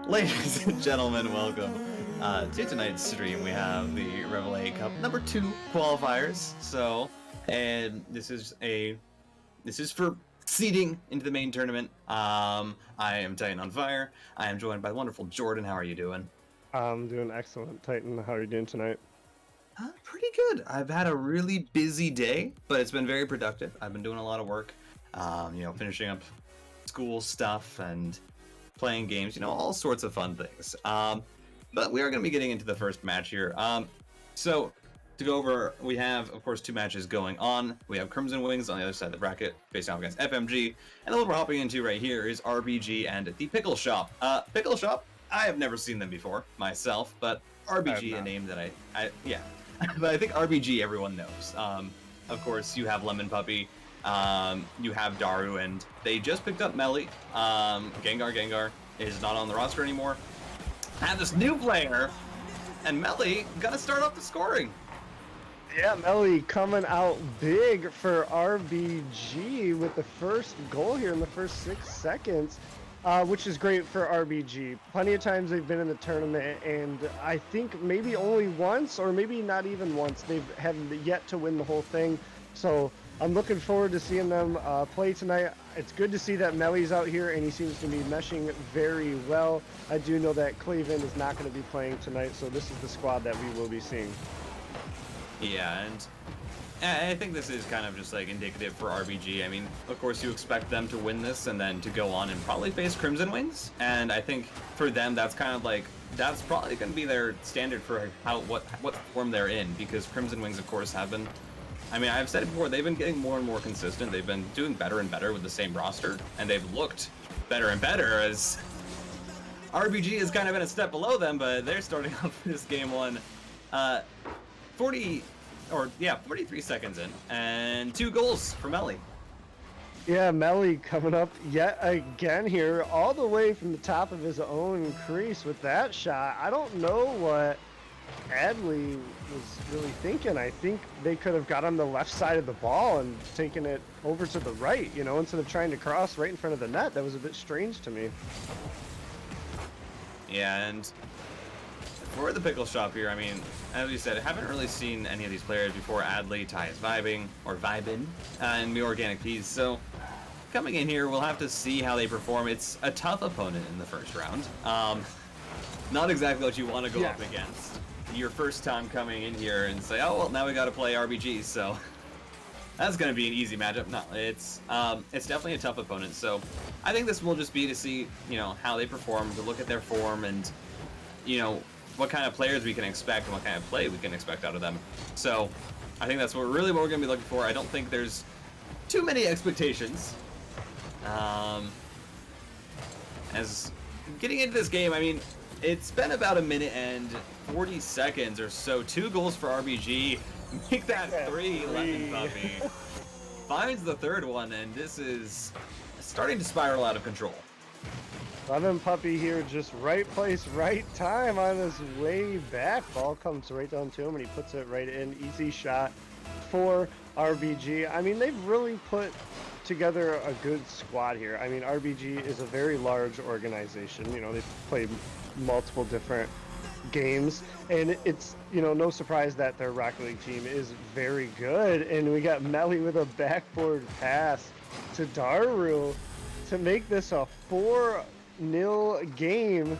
Ladies and gentlemen, welcome to tonight's stream. We have the Reveille Cup #2 qualifiers. And this is for seeding into the main tournament. I am Titan on Fire. I am joined by the wonderful Jordan. How are you doing? I'm doing excellent, Titan. How are you doing tonight? Pretty good. I've had a really busy day, but it's been very productive. I've been doing a lot of work, finishing up school stuff and playing games, all sorts of fun things. But we are going to be getting into the first match here. So to go over, we have, of course, two matches going on. We have Crimson Wings on the other side of the bracket, facing off against FMG. And the one we're hopping into right here is RBG and the Pickle Shop. Pickle Shop, I have never seen them before myself, but RBG, a name that yeah. But I think RBG everyone knows. Of course, you have Lemon Puppy, you have Daru, and they just picked up Melly. Gengar is not on the roster anymore. Have this new player, and Melly gonna start off the scoring. Yeah, Melly coming out big for RBG with the first goal here in the first 6 seconds, which is great for RBG. Plenty of times they've been in the tournament, and I think maybe only once, or maybe not even once, they've have yet to win the whole thing. So I'm looking forward to seeing them play tonight. It's good to see that Melly's out here, and he seems to be meshing very well. I do know that Clavin is not going to be playing tonight, so this is the squad that we will be seeing. Yeah, and I think this is kind of just like indicative for RBG. I mean, of course, you expect them to win this and then to go on and probably face Crimson Wings. And I think for them, that's kind of like, that's probably going to be their standard for what form they're in, because Crimson Wings, of course, have been, I mean, I've said it before, they've been getting more and more consistent. They've been doing better and better with the same roster, and they've looked better and better as RBG is kind of in a step below them, but they're starting off this game one 43 seconds in, and 2 goals for Melly. Yeah, Melly coming up yet again here, all the way from the top of his own crease with that shot. I don't know what Adley was really thinking. I think they could have got on the left side of the ball and taken it over to the right, instead of trying to cross right in front of the net. That was a bit strange to me. Yeah, and for the Pickle Shop here, I mean, as we said, I haven't really seen any of these players before. Adley, Ty is vibing, and the Organic Peas. So coming in here, we'll have to see how they perform. It's a tough opponent in the first round. Not exactly what you want to go up against. Your first time coming in here and say, oh, well, now we got to play RBG, so that's going to be an easy matchup. No, it's definitely a tough opponent. So I think this will just be to see, how they perform, to look at their form, and, what kind of players we can expect and what kind of play we can expect out of them. So I think that's what we're going to be looking for. I don't think there's too many expectations. As getting into this game, I mean, it's been about 1 minute and 40 seconds or so. 2 goals for RBG. Make that 3, Lemon Puppy. Finds the third one, and this is starting to spiral out of control. Lemon Puppy here, just right place, right time on his way back. Ball comes right down to him, and he puts it right in. Easy shot for RBG. I mean, they've really put together a good squad here. I mean, RBG is a very large organization. They've played multiple different games, and it's, no surprise that their Rocket League team is very good. And we got Melly with a backboard pass to Daru to make this a 4-0 game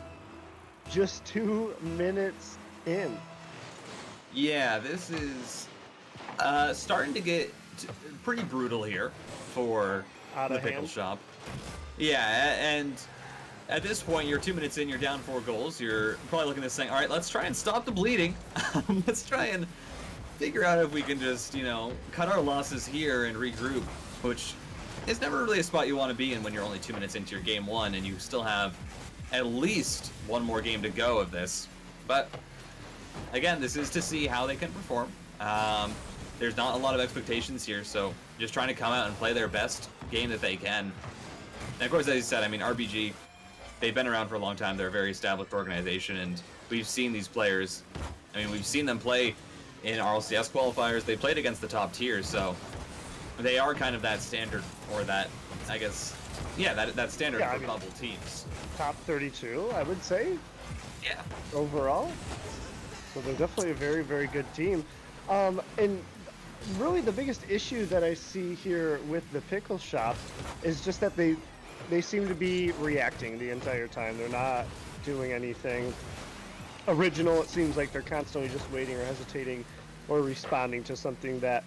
just 2 minutes in. Yeah, this is starting to get pretty brutal here for the Pickle Shop. Yeah, and at this point, you're 2 minutes in, you're down 4 goals. You're probably looking at saying, all right, let's try and stop the bleeding. Let's try and figure out if we can just, cut our losses here and regroup, which is never really a spot you want to be in when you're only 2 minutes into your game one and you still have at least one more game to go of this. But again, this is to see how they can perform. There's not a lot of expectations here, so just trying to come out and play their best game that they can. And of course, as you said, I mean, RBG, they've been around for a long time. They're a very established organization, and we've seen these players. I mean, we've seen them play in RLCS qualifiers. They played against the top tiers, so they are kind of that standard, or that, I guess, Yeah, that's standard for bubble teams. Top 32, I would say. Yeah. Overall. So they're definitely a very, very good team. And really the biggest issue that I see here with the Pickle Shop is just that they seem to be reacting the entire time. They're not doing anything original. It seems like they're constantly just waiting or hesitating or responding to something that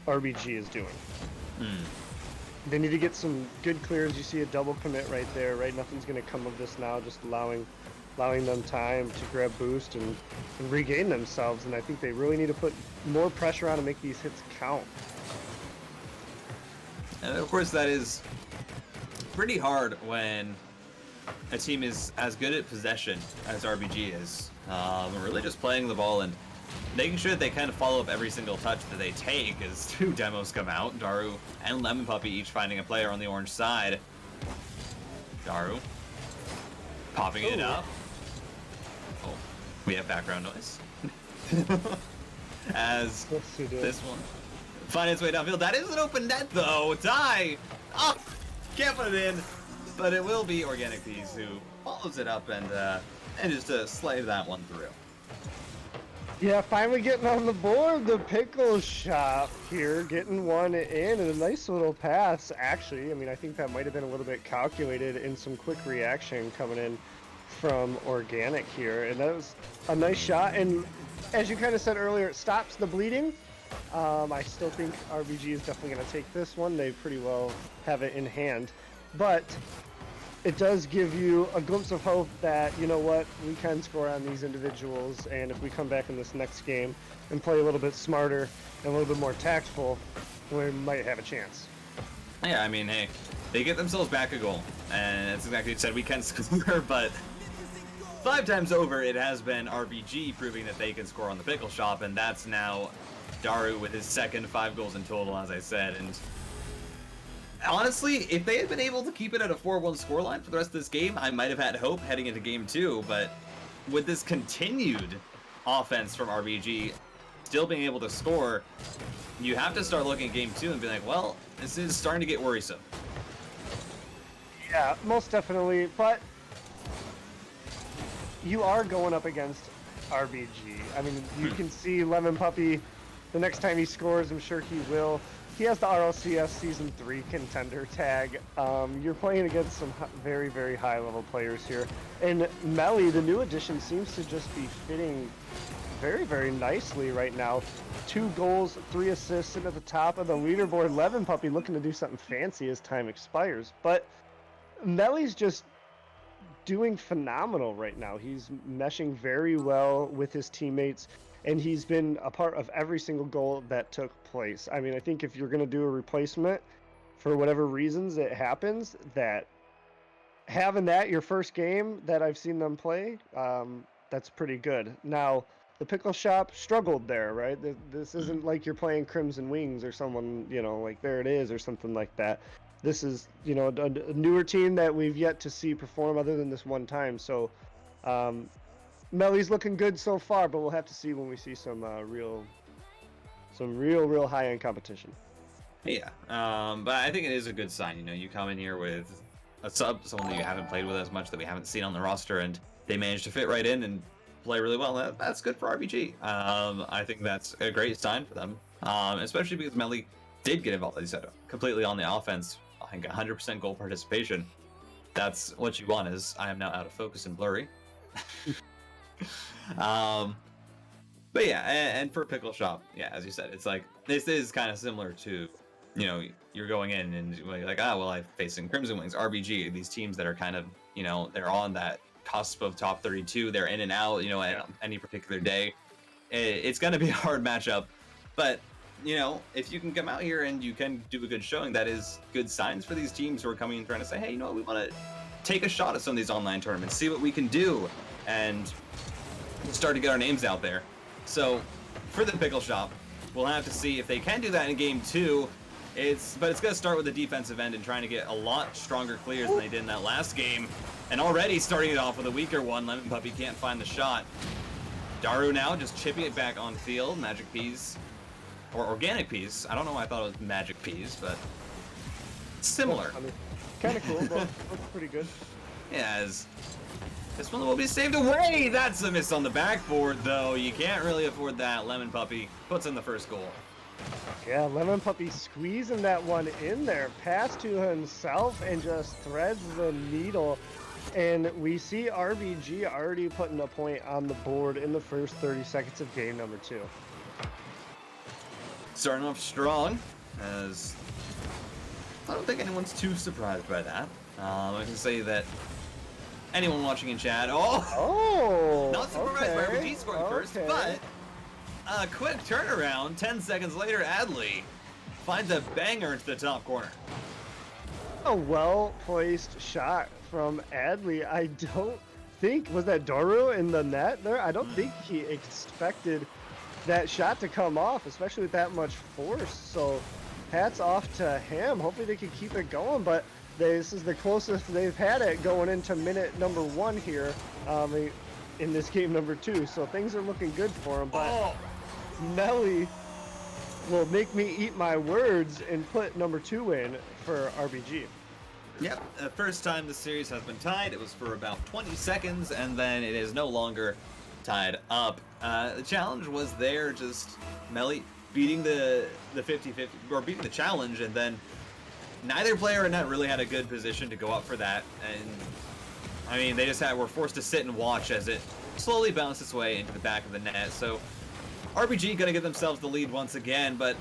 RBG is doing. They need to get some good clears. You see a double commit right there, right? Nothing's going to come of this now, just allowing them time to grab boost and regain themselves. And I think they really need to put more pressure on to make these hits count. And of course, that is pretty hard when a team is as good at possession as RBG is. Really just playing the ball and making sure that they kind of follow up every single touch that they take as two demos come out. Daru and Lemon Puppy each finding a player on the orange side. Daru popping it up. Oh, we have background noise. As this one finding its way downfield. That is an open net though. Die! Oh, can't put it in. But it will be Organic Peas who follows it up and just slay that one through. Yeah, finally getting on the board, the Pickle Shop here, getting one in, and a nice little pass, actually. I mean, I think that might have been a little bit calculated in some quick reaction coming in from Organic here, and that was a nice shot, and as you kind of said earlier, it stops the bleeding. I still think RBG is definitely going to take this one. They pretty well have it in hand, but it does give you a glimpse of hope that, you know what, we can score on these individuals, and if we come back in this next game and play a little bit smarter and a little bit more tactful, we might have a chance. Yeah, I mean, hey, they get themselves back a goal, and that's exactly what you said, we can score, but 5 times over it has been RBG proving that they can score on the Pickle Shop, and that's now Daru with his second 5 goals in total, as I said, and honestly, if they had been able to keep it at a 4-1 scoreline for the rest of this game, I might have had hope heading into game 2, but with this continued offense from RBG still being able to score, you have to start looking at game 2 and be like, well, this is starting to get worrisome. Yeah, most definitely, but you are going up against RBG. I mean, you can see Lemon Puppy, the next time he scores, I'm sure he will. He has the RLCS Season 3 contender tag. You're playing against some very, very high-level players here. And Melly, the new addition, seems to just be fitting very, very nicely right now. 2 goals, 3 assists, sitting at the top of the leaderboard. Lemon Puppy looking to do something fancy as time expires. But Melly's just doing phenomenal right now. He's meshing very well with his teammates, and he's been a part of every single goal that took place. I mean, I think if you're going to do a replacement, for whatever reasons it happens, that having that your first game that I've seen them play, that's pretty good. Now, the Pickle Shop struggled there, right? This isn't like you're playing Crimson Wings or someone, you know, like There It Is or something like that. This is, you know, a newer team that we've yet to see perform other than this one time. So, Melly's looking good so far, but we'll have to see when we see some real high-end competition. Yeah, but I think it is a good sign. You know, you come in here with a sub, someone that you haven't played with as much, that we haven't seen on the roster, and they managed to fit right in and play really well. That's good for RBG. I think that's a great sign for them, especially because Melly did get involved, as you said, completely on the offense. I think 100% goal participation. That's what you want. Is I am now out of focus and blurry. But yeah, and for Pickle Shop, yeah, as you said, it's like, this is kind of similar to, you know, you're going in and you're like, well, I'm facing Crimson Wings, RBG, these teams that are kind of, you know, they're on that cusp of top 32, they're in and out, you know, at any particular day. It's going to be a hard matchup, but, you know, if you can come out here and you can do a good showing, that is good signs for these teams who are coming and trying to say, hey, you know what, we want to take a shot at some of these online tournaments, see what we can do, and start to get our names out there. So for the Pickle Shop, we'll have to see if they can do that in game 2. But it's going to start with the defensive end and trying to get a lot stronger clears than they did in that last game. And already starting it off with a weaker one. Lemon Puppy can't find the shot. Daru now just chipping it back on field. Magic Peas, or Organic Peas. I don't know why I thought it was Magic Peas, but similar. Kind of cool, but looks pretty good. Yeah, as this one will be saved away. That's a miss on the backboard, though. You can't really afford that. Lemon Puppy puts in the first goal. Yeah, Lemon Puppy squeezing that one in there, pass to himself, and just threads the needle. And we see RBG already putting a point on the board in the first 30 seconds of game number 2. Starting off strong, as I don't think anyone's too surprised by that. I can say that anyone watching in chat, not surprised by RBG scoring first, but a quick turnaround. 10 seconds later, Adley finds a banger into the top corner. A well-placed shot from Adley. I don't think, was that Doru in the net there? I don't think he expected that shot to come off, especially with that much force. So hats off to him. Hopefully they can keep it going, but this is the closest they've had it going into minute number 1 here in this game number 2. So things are looking good for him, but Melly will make me eat my words and put number 2 in for RBG. Yep, the first time the series has been tied, it was for about 20 seconds, and then it is no longer tied up. The challenge was there, just Melly beating the 50-50, or beating the challenge, and then neither player in net really had a good position to go up for that, and I mean, they just were forced to sit and watch as it slowly bounced its way into the back of the net. So RBG gonna give themselves the lead once again, but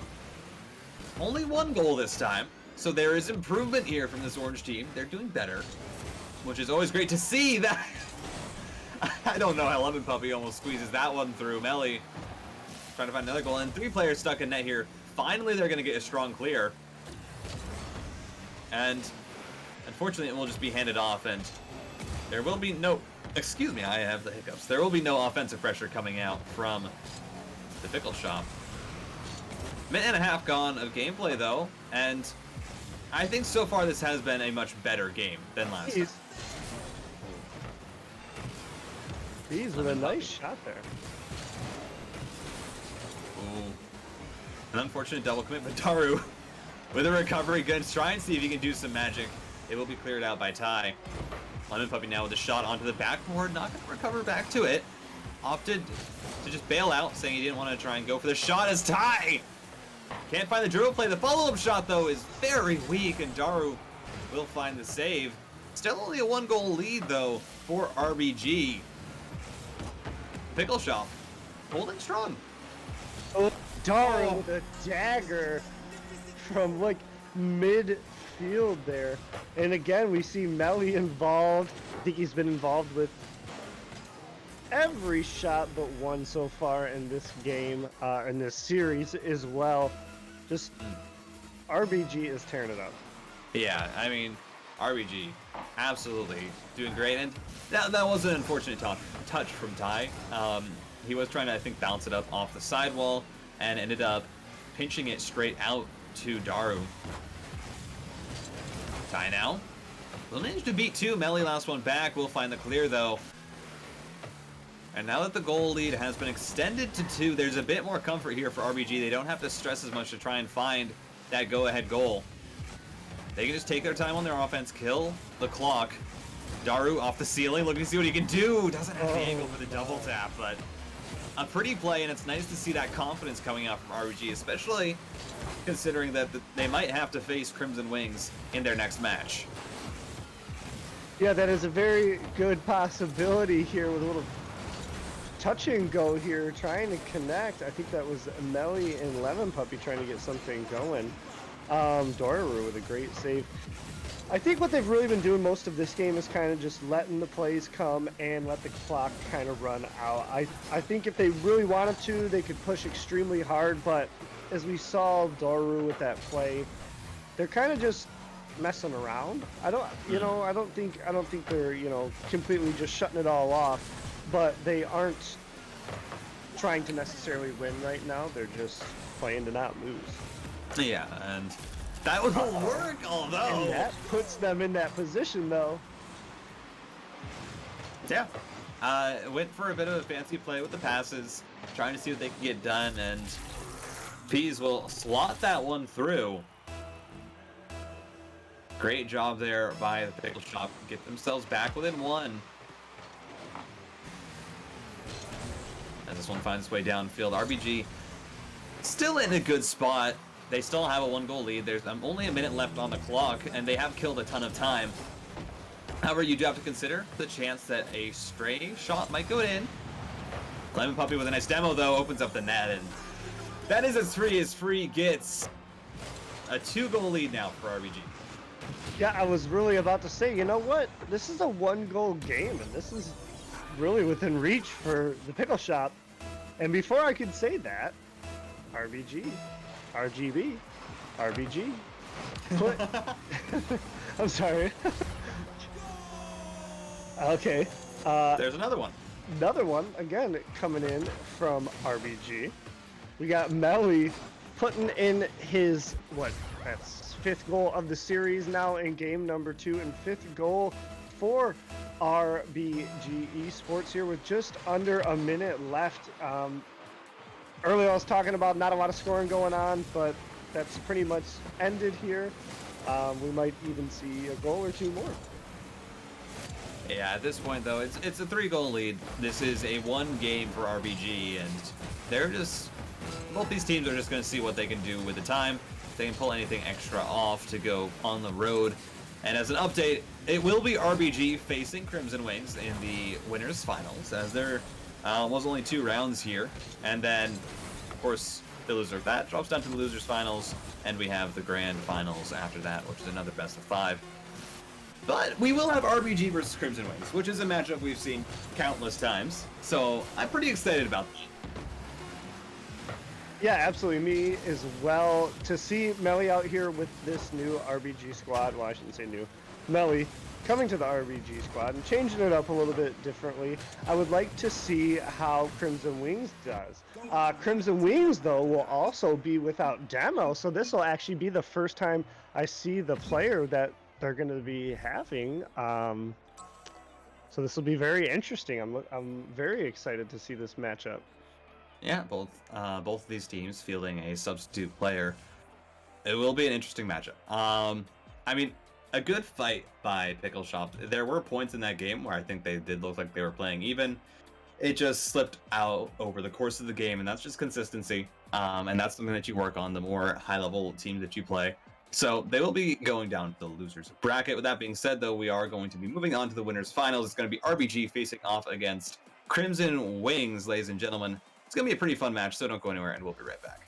only 1 goal this time. So there is improvement here from this orange team. They're doing better, which is always great to see. That I don't know how Lemon Puppy almost squeezes that one through. Melly trying to find another goal, and 3 players stuck in net here. Finally, they're gonna get a strong clear. And unfortunately, it will just be handed off, and there will be no, excuse me, I have the hiccups. There will be no offensive pressure coming out from the Pickle Shop. Minute and a half gone of gameplay, though, and I think so far this has been a much better game than last time. He's with a nice shot there. Ooh. An unfortunate double commit, but Daru with a recovery, going to try and see if he can do some magic. It will be cleared out by Ty. Lemon Puppy now with a shot onto the backboard, not going to recover back to it. Opted to just bail out, saying he didn't want to try and go for the shot as Ty can't find the dribble play. The follow-up shot, though, is very weak, and Daru will find the save. Still only a 1-goal lead, though, for RBG. Pickle Shop holding strong. Oh, Daru with a dagger from, like, midfield there. And again, we see Melly involved. I think he's been involved with every shot but 1 so far in this game, in this series as well. Just RBG is tearing it up. Yeah, I mean, RBG absolutely doing great, and that was an unfortunate touch from Ty. He was trying to, I think, bounce it up off the sidewall and ended up pinching it straight out to Daru. Ty now will manage to beat 2. Melly last one back. Will find the clear, though. And now that the goal lead has been extended to 2, there's a bit more comfort here for RBG. They don't have to stress as much to try and find that go-ahead goal. They can just take their time on their offense, kill the clock. Daru off the ceiling, looking to see what he can do. Doesn't have the angle for the double tap, but a pretty play, and it's nice to see that confidence coming out from RBG, especially considering that they might have to face Crimson Wings in their next match. Yeah, that is a very good possibility here with a little touch and go here, trying to connect. I think that was Melly and Lemon Puppy trying to get something going. Doru with a great save. I think what they've really been doing most of this game is kind of just letting the plays come and let the clock kind of run out. I think if they really wanted to, they could push extremely hard, but as we saw Doru with that play, they're kind of just messing around. I don't think they're, completely just shutting it all off. But they aren't trying to necessarily win right now. They're just playing to not lose. Yeah, and that would work, although... And that puts them in that position, though. Yeah. Went for a bit of a fancy play with the passes, trying to see what they can get done, and Peas will slot that one through. Great job there by the Pickle Shop. Get themselves back within 1. As this one finds its way downfield, RBG still in a good spot. They still have a 1-goal lead. There's only a minute left on the clock, and they have killed a ton of time. However, you do have to consider the chance that a stray shot might go in. Lemon Puppy with a nice demo, though, opens up the net, and that is as free as free gets. A 2-goal lead now for RBG. Yeah, I was really about to say, you know what? This is a 1-goal game, and this is really within reach for the Pickle Shop. And before I could say that, RBG, RGB, RBG, put... I'm sorry. Okay. There's another one. Another one, again, coming in from RBG. We got Melly putting in his, that's 5th goal of the series now in game number 2, and 5th goal for RBG Esports here with just under a minute left. Earlier I was talking about not a lot of scoring going on, but that's pretty much ended here. We might even see a goal or 2 more. Yeah, at this point, though, it's a 3-goal lead. This is a 1 game for RBG, and they're just... both these teams are just going to see what they can do with the time. If they can pull anything extra off to go on the road. And as an update, it will be RBG facing Crimson Wings in the winners' finals, as there was only 2 rounds here. And then, of course, the loser of that drops down to the losers' finals, and we have the grand finals after that, which is another best of 5. But we will have RBG versus Crimson Wings, which is a matchup we've seen countless times. So I'm pretty excited about that. Yeah, absolutely. Me as well. To see Melly out here with this new RBG squad, well, I shouldn't say new, Melly coming to the RBG squad and changing it up a little bit differently. I would like to see how Crimson Wings does. Crimson Wings, though, will also be without demo, so this will actually be the first time I see the player that they're going to be having. So this will be very interesting. I'm very excited to see this matchup. Yeah, both of these teams fielding a substitute player. It will be an interesting matchup. I mean, a good fight by Pickle Shop. There were points in that game where I think they did look like they were playing even. It just slipped out over the course of the game, and that's just consistency. And that's something that you work on the more high-level team that you play. So they will be going down to the losers bracket. With that being said, though, we are going to be moving on to the winners finals. It's going to be RBG facing off against Crimson Wings, ladies and gentlemen. It's going to be a pretty fun match, so don't go anywhere, and we'll be right back.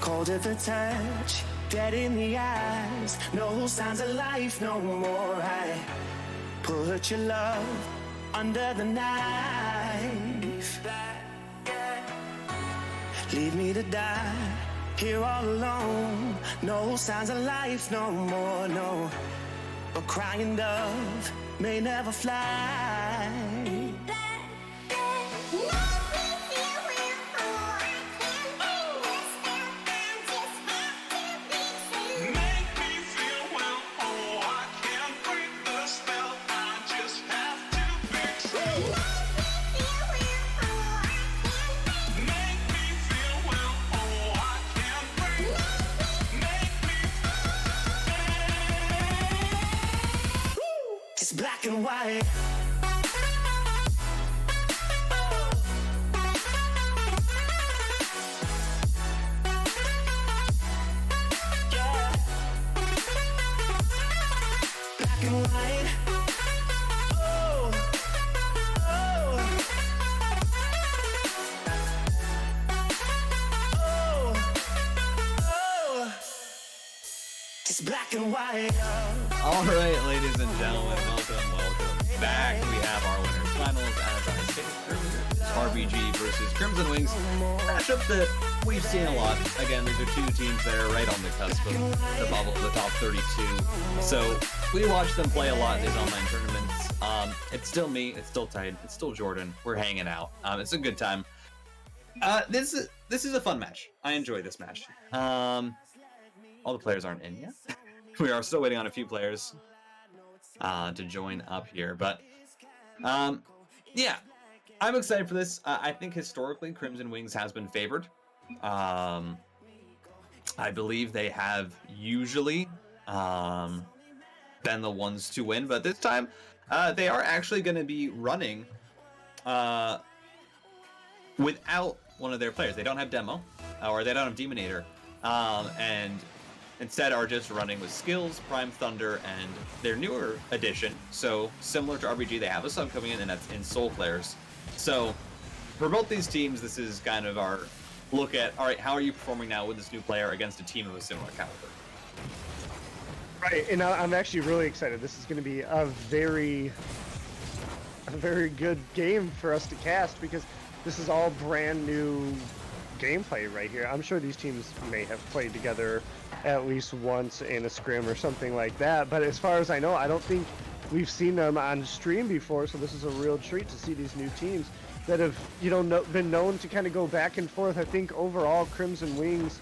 Cold at the touch, dead in the eyes, no signs of life no more. I put your love under the knife. Leave me to die here all alone. No signs of life no more, no. A crying dove may never fly. It's black and white. Yeah. Black and white. Oh, oh, oh, oh. It's black and white. All right, ladies and gentlemen, welcome back. We have our winners finals, as I stated earlier. RBG versus Crimson Wings, matchup that we've seen a lot. Again, these are two teams that are right on the cusp of the bubble, the top 32. So we watch them play a lot in these online tournaments. It's still me, it's still Titan, it's still Jordan. We're hanging out. It's a good time. This is a fun match. I enjoy this match. All the players aren't in yet. We are still waiting on a few players to join up here, but yeah, I'm excited for this. I think historically Crimson Wings has been favored. I believe they have usually been the ones to win, but this time they are actually going to be running without one of their players. They don't have Demo, or they don't have Demonator, and instead are just running with Skills, Prime Thunder, and their newer addition. So similar to RBG, they have a sub coming in, and that's in Soul Flares. So for both these teams, this is kind of our look at, all right, how are you performing now with this new player against a team of a similar caliber? Right, and I'm actually really excited. This is going to be a very good game for us to cast, because this is all brand new gameplay right here. I'm sure these teams may have played together at least once in a scrim or something like that, but as far as I know, I don't think we've seen them on stream before, so this is a real treat to see these new teams that have, you know, been known to kind of go back and forth. I think overall Crimson Wings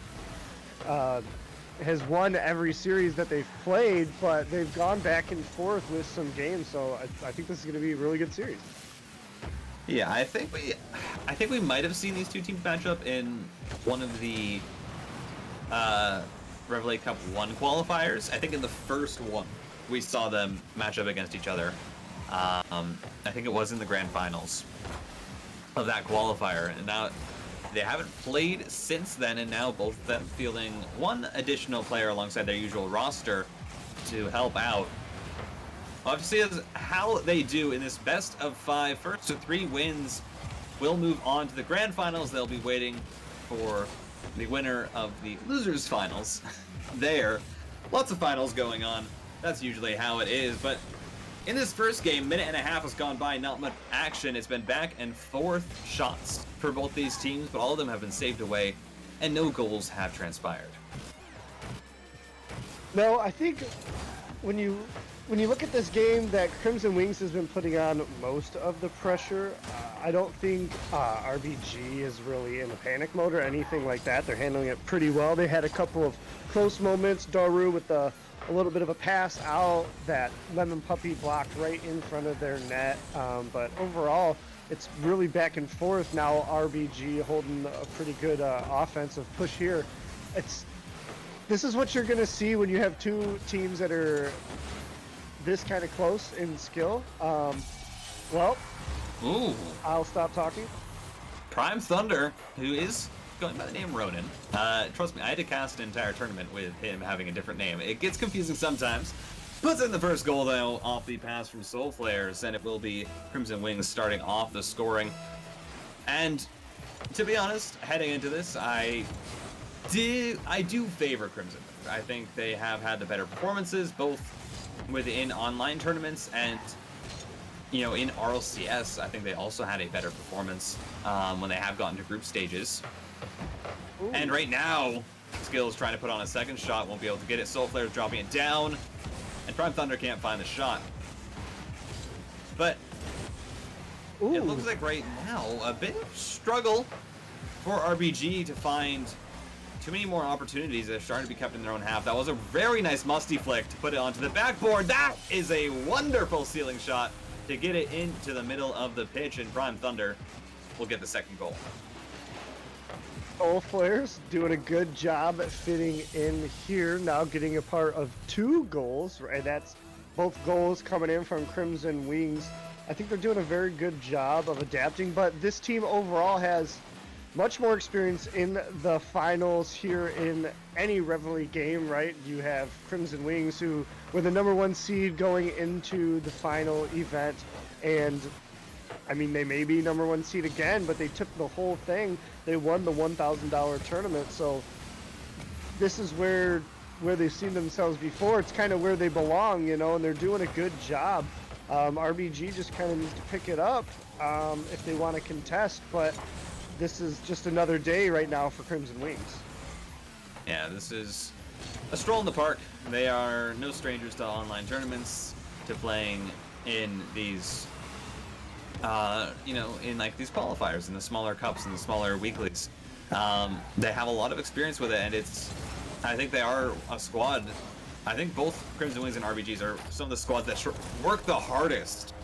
has won every series that they've played, but they've gone back and forth with some games, so I think this is going to be a really good series. Yeah, I think we might have seen these two teams match up in one of the Reveille Cup 1 qualifiers. I think in the first one we saw them match up against each other. I think it was in the grand finals of that qualifier, and now they haven't played since then, and now both of them fielding one additional player alongside their usual roster to help out. We'll have to see how they do in this best of 5. First to 3 wins will move on to the grand finals. They'll be waiting for the winner of the losers finals there. Lots of finals going on. That's usually how it is, but In this first game, minute and a half has gone by, not much action. It's been back and forth shots for both these teams, but all of them have been saved away, and no goals have transpired. No, I think when you look at this game, that Crimson Wings has been putting on most of the pressure. I don't think RBG is really in a panic mode or anything like that. They're handling it pretty well. They had a couple of close moments. Daru with a little bit of a pass out that Lemon Puppy blocked right in front of their net. But overall, it's really back and forth now. RBG holding a pretty good offensive push here. This is what you're going to see when you have two teams that are this kind of close in skill. Well, ooh. I'll stop talking. Prime Thunder, who is going by the name Ronan. Trust me, I had to cast an entire tournament with him having a different name. It gets confusing sometimes. Puts in the first goal, though, off the pass from Soul Flares, and it will be Crimson Wings starting off the scoring. And to be honest, heading into this, I do favor Crimson. I think they have had the better performances, both within online tournaments and, you know, in RLCS. I think they also had a better performance when they have gotten to group stages. Ooh. And right now, Skills trying to put on a second shot, won't be able to get it. Soul Flare's dropping it down, and Prime Thunder can't find the shot. But ooh, it looks like right now a bit of struggle for RBG to find too many more opportunities. They're starting to be kept in their own half. That was a very nice musty flick to put it onto the backboard. That is a wonderful ceiling shot to get it into the middle of the pitch, and Prime Thunder will get the second goal. Soul Flares doing a good job at fitting in here, now getting a part of 2 goals, and that's both goals coming in from Crimson Wings. I think they're doing a very good job of adapting, but this team overall has much more experience in the finals here in any Reveille game, right? You have Crimson Wings, who were the #1 seed going into the final event, and I mean, they may be #1 seed again, but they took the whole thing. They won the $1,000 tournament, so this is where they've seen themselves before. It's kind of where they belong, you know, and they're doing a good job. RBG just kind of needs to pick it up if they want to contest, but this is just another day right now for Crimson Wings. Yeah, this is a stroll in the park. They are no strangers to online tournaments, to playing in these, you know, in like these qualifiers, in the smaller cups and the smaller weeklies. They have a lot of experience with it, and I think they are a squad. I think both Crimson Wings and RBGs are some of the squads that work the hardest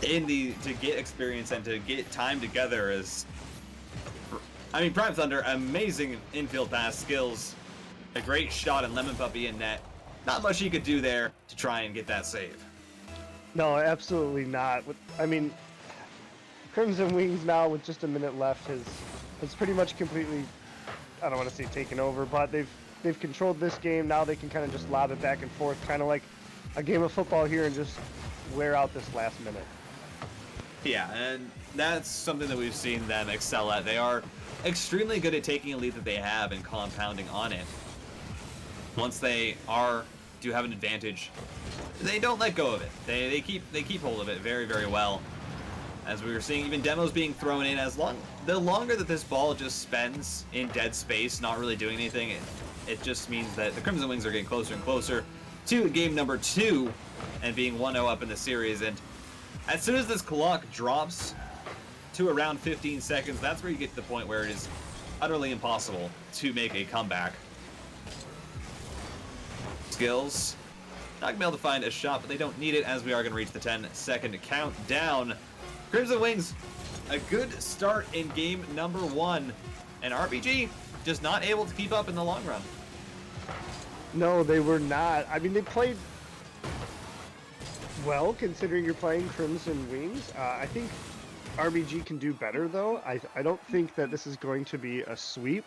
to get experience and to get time together. I mean, Prime Thunder, amazing infield pass skills, a great shot, and Lemon Puppy in net. Not much he could do there to try and get that save. No, absolutely not. I mean, Crimson Wings now with just a minute left has pretty much completely, I don't want to say taken over, but they've controlled this game. Now they can kind of just lob it back and forth, kind of like a game of football here, and just wear out this last minute. Yeah, and that's something that we've seen them excel at. They are extremely good at taking a lead that they have and compounding on it. Once they do have an advantage, they don't let go of it. They keep hold of it very, very well. As we were seeing, even demos being thrown in, the longer that this ball just spends in dead space, not really doing anything, it just means that the Crimson Wings are getting closer and closer to game number 2 and being 1-0 up in the series. And as soon as this clock drops to around 15 seconds, that's where you get to the point where it is utterly impossible to make a comeback. Skills, not gonna be able to find a shot, but they don't need it, as we are gonna reach the 10-second countdown. Crimson Wings, a good start in game number 1, and RBG just not able to keep up in the long run. No, they were not. I mean, they played well, considering you're playing Crimson Wings. I think RBG can do better, though. I don't think that this is going to be a sweep,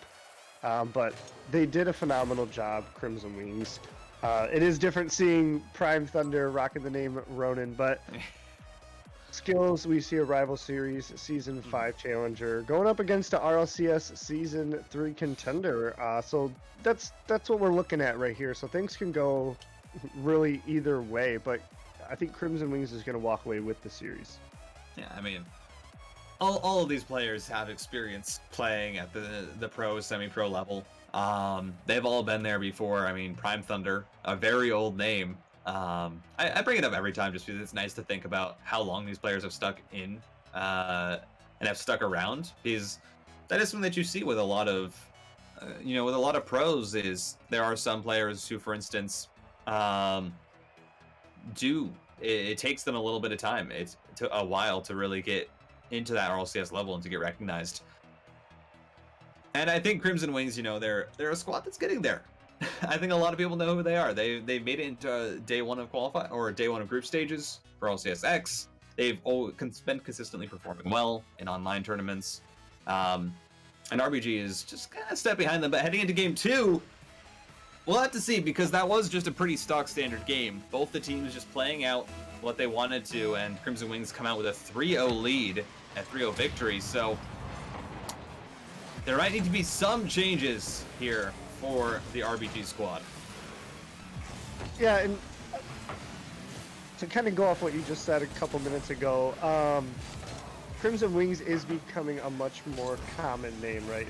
but they did a phenomenal job, Crimson Wings. It is different seeing Prime Thunder rocking the name Ronan, but Skills, we see a rival series Season 5 challenger going up against a RLCS Season 3 contender. So that's what we're looking at right here. So things can go really either way, but I think Crimson Wings is going to walk away with the series. Yeah, I mean, all of these players have experience playing at the pro, semi-pro level. They've all been there before. I mean, Prime Thunder, a very old name. I bring it up every time just because it's nice to think about how long these players have stuck in and have stuck around. Because that is something that you see with a lot of, with a lot of pros. Is there are some players who, for instance, it takes them a little bit of time. It's a while to really get into that RLCS level and to get recognized. And I think Crimson Wings, they're a squad that's getting there. I think a lot of people know who they are. They've made it into day one of qualify or day one of group stages for LCSX. They've been consistently performing well in online tournaments. And RBG is just kind of a step behind them. But heading into game 2, we'll have to see, because that was just a pretty stock standard game. Both the teams just playing out what they wanted to, and Crimson Wings come out with a 3-0 lead, a 3-0 victory. So there might need to be some changes here for the RBG squad. Yeah, and to kind of go off what you just said a couple minutes ago, Crimson Wings is becoming a much more common name, right?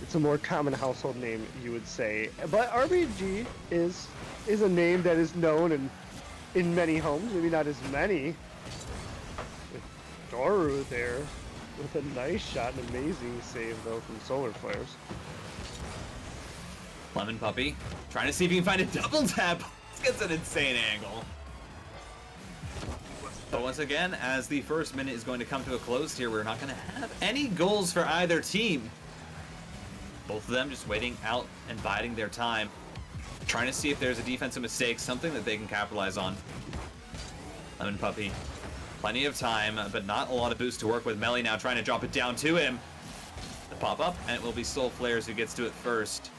It's a more common household name, you would say. But RBG is a name that is known in many homes, maybe not as many. With Doru there with a nice shot, an amazing save though from Solar Flares. Lemon Puppy trying to see if he can find a double tap. This gets an insane angle. But once again, as the first minute is going to come to a close here, we're not going to have any goals for either team. Both of them just waiting out and biding their time, trying to see if there's a defensive mistake, something that they can capitalize on. Lemon Puppy, plenty of time, but not a lot of boost to work with. Melly now trying to drop it down to him. The pop-up, and it will be Soul Flares who gets to it first.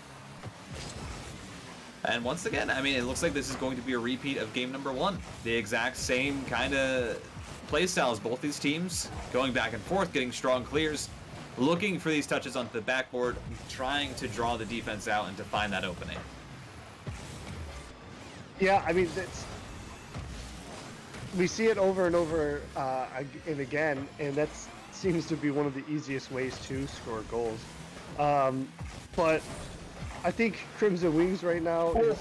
And once again, I mean, it looks like this is going to be a repeat of game number 1. The exact same kind of play styles, both these teams going back and forth, getting strong clears, looking for these touches onto the backboard, trying to draw the defense out and to find that opening. Yeah, I mean, we see it over and over and again, and that seems to be one of the easiest ways to score goals. But I think Crimson Wings right now is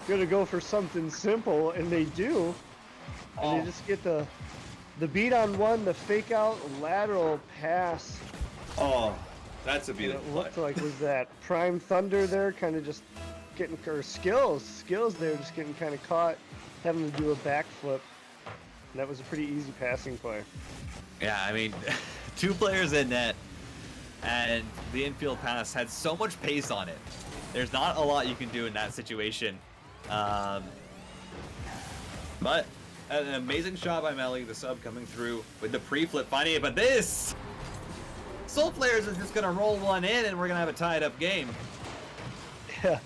gonna go for something simple, and they do. And they just get the beat on one, the fake out lateral pass. Oh, that's a beautiful play. It looked like, was that Prime Thunder there, kind of just getting, or skills there, just getting kind of caught, having to do a backflip. And that was a pretty easy passing play. Yeah, I mean, 2 players in net, and the infield pass had so much pace on it. There's not a lot you can do in that situation. But an amazing shot by Melly, the sub coming through with the pre-flip, finding it. But this Soul Flares is just gonna roll one in, and we're gonna have a tied-up game. Yeah,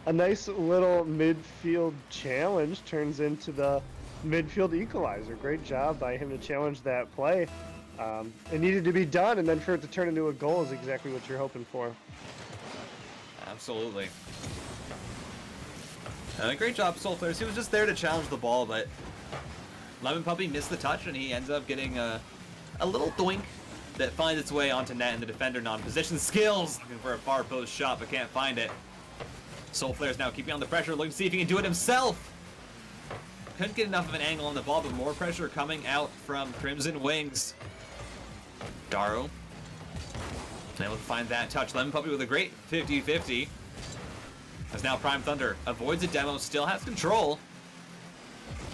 a nice little midfield challenge turns into the midfield equalizer. Great job by him to challenge that play. It needed to be done, and then for it to turn into a goal is exactly what you're hoping for. Absolutely. Great job, Soul Flares. He was just there to challenge the ball, but Lemon Puppy missed the touch, and he ends up getting a little doink that finds its way onto net, and the defender non-position skills, looking for a far post shot, but can't find it. Soul Flares now keeping on the pressure, looking to see if he can do it himself. Couldn't get enough of an angle on the ball, but more pressure coming out from Crimson Wings. Daru able to find that touch. Lemon Puppy with a great 50-50. As now Prime Thunder avoids a demo, still has control.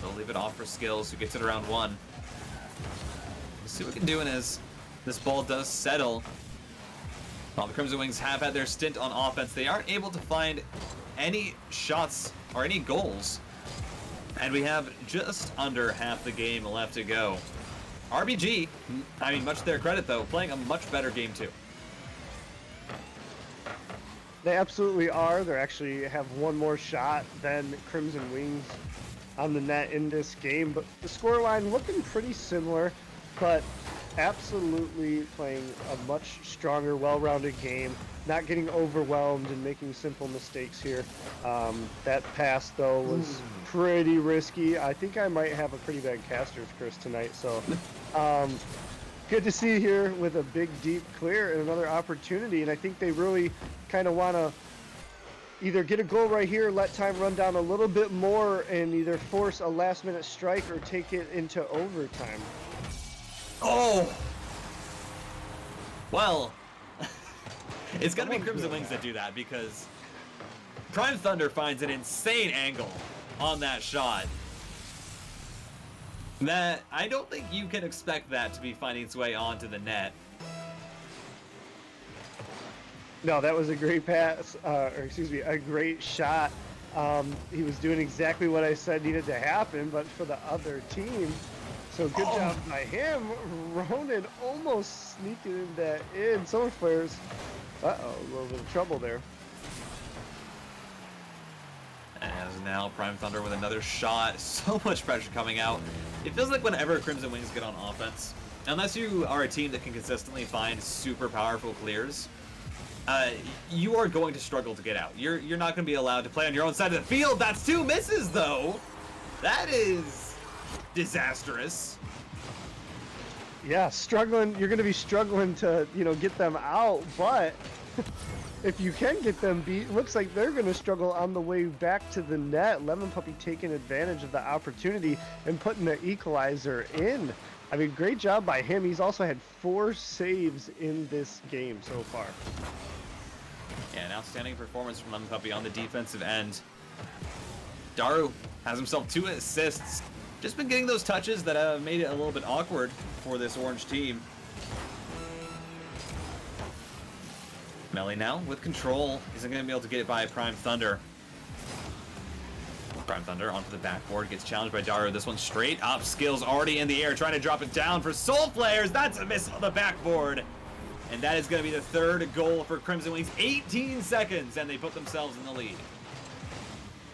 They'll leave it off for Skills, who gets it around 1. Let's see what we can do as this ball does settle. While the Crimson Wings have had their stint on offense, they aren't able to find any shots or any goals. And we have just under half the game left to go. RBG, I mean, much to their credit though, playing a much better game 2. They absolutely are. They actually have one more shot than Crimson Wings on the net in this game, but the scoreline looking pretty similar, but absolutely playing a much stronger, well-rounded game, not getting overwhelmed and making simple mistakes here. That pass, though, was pretty risky. I think I might have a pretty bad caster's curse tonight, so good to see here with a big, deep clear and another opportunity, and I think they really kind of want to either get a goal right here, let time run down a little bit more, and either force a last-minute strike or take it into overtime. Oh! Well, it's going to be Crimson Wings that do that because Prime Thunder finds an insane angle on that shot. That I don't think you can expect that to be finding its way onto the net. No, that was a great pass, a great shot. He was doing exactly what I said needed to happen, but for the other team. So good job by him. Ronan almost sneaking that in. Solar Flares, a little bit of trouble there. As now Prime Thunder with another shot. So much pressure coming out. It feels like whenever Crimson Wings get on offense, unless you are a team that can consistently find super powerful clears, you are going to struggle to get out. You're not going to be allowed to play on your own side of the field. That's 2 misses, though. That is disastrous. Yeah, struggling. You're going to be struggling to, get them out, but if you can get them beat, looks like they're going to struggle on the way back to the net. Lemon Puppy taking advantage of the opportunity and putting the equalizer in. I mean, great job by him. He's also had 4 saves in this game so far. Yeah, an outstanding performance from Lemon Puppy on the defensive end. Daru has himself 2 assists. Just been getting those touches that have made it a little bit awkward for this orange team. Melly now with control. Isn't going to be able to get it by Prime Thunder. Prime Thunder onto the backboard. Gets challenged by Daru. This one straight up. Skills already in the air. Trying to drop it down for Soul Flares. That's a miss on the backboard. And that is going to be the 3rd goal for Crimson Wings. 18 seconds, and they put themselves in the lead.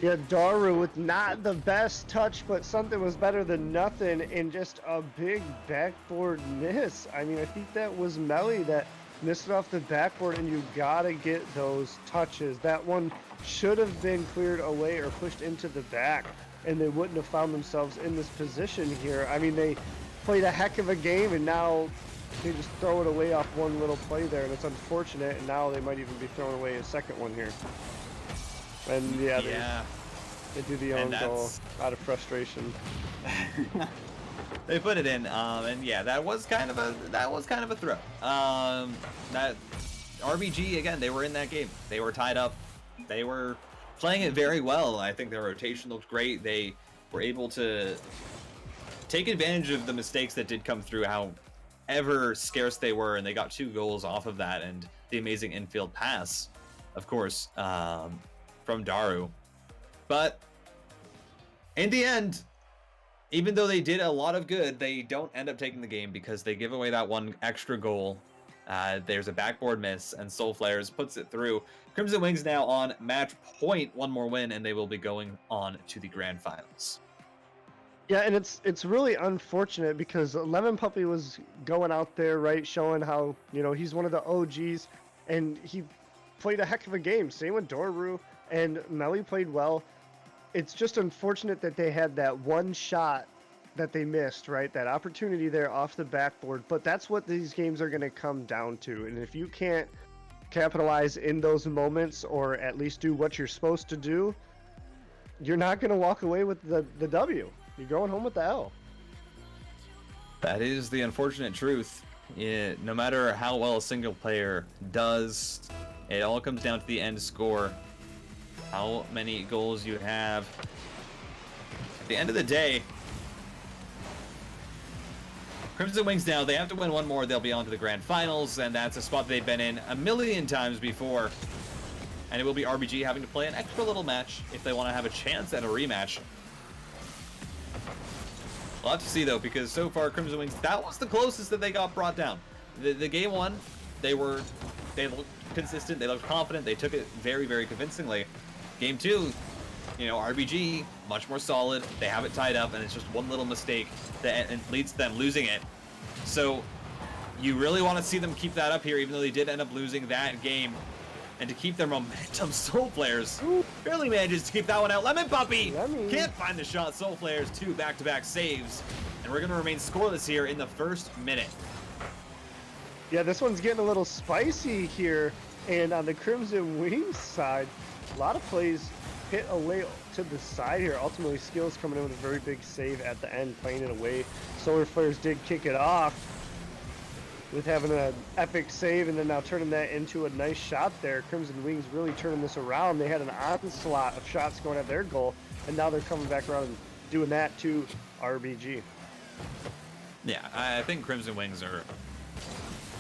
Yeah, Daru with not the best touch, but something was better than nothing, and just a big backboard miss. I mean, I think that was Melly that missed it off the backboard, and you gotta get those touches. That one should have been cleared away or pushed into the back, and they wouldn't have found themselves in this position here. I mean, they played a heck of a game, and now they just throw it away off one little play there, and it's unfortunate, and now they might even be throwing away a second one here. And yeah, they do the own goal out of frustration. They put it in, and yeah, that was kind of a throw. That RBG again, they were in that game. They were tied up. They were playing it very well. I think their rotation looked great. They were able to take advantage of the mistakes that did come through, however scarce they were, and they got 2 goals off of that, and the amazing infield pass, of course, from Daru. But in the end, even though they did a lot of good, they don't end up taking the game because they give away that 1 extra goal. There's a backboard miss, and Soul Flares puts it through. Crimson Wings now on match point, 1 more win, and they will be going on to the grand finals. Yeah, and it's really unfortunate because Lemon Puppy was going out there, right, showing how, he's one of the OGs, and he played a heck of a game. Same with Daru, and Melly played well. It's just unfortunate that they had that 1 shot that they missed, right? That opportunity there off the backboard. But that's what these games are going to come down to. And if you can't capitalize in those moments, or at least do what you're supposed to do, you're not going to walk away with the W. You're going home with the L. That is the unfortunate truth. No matter how well a single player does, it all comes down to the end score. How many goals you have. At the end of the day, Crimson Wings now, they have to win 1 more, they'll be on to the grand finals, and that's a spot they've been in a million times before. And it will be RBG having to play an extra little match if they want to have a chance at a rematch. We'll have to see, though, because so far, Crimson Wings, that was the closest that they got brought down. The game 1, they looked consistent, they looked confident, they took it very, very convincingly. Game 2, RBG, much more solid, they have it tied up, and it's just 1 little mistake that leads to them losing it. So, you really want to see them keep that up here, even though they did end up losing that game. And to keep their momentum, Soul Flares barely manages to keep that one out. Lemon Puppy can't find the shot. Soul Flares 2 back-to-back saves. And we're going to remain scoreless here in the first minute. Yeah, this one's getting a little spicy here. And on the Crimson Wings side, a lot of plays hit away to the side here. Ultimately, Skills coming in with a very big save at the end, playing it away. Solar Flares did kick it off with having an epic save and then now turning that into a nice shot there. Crimson Wings really turning this around. They had an onslaught of shots going at their goal, and now they're coming back around and doing that to RBG. Yeah, I think Crimson Wings are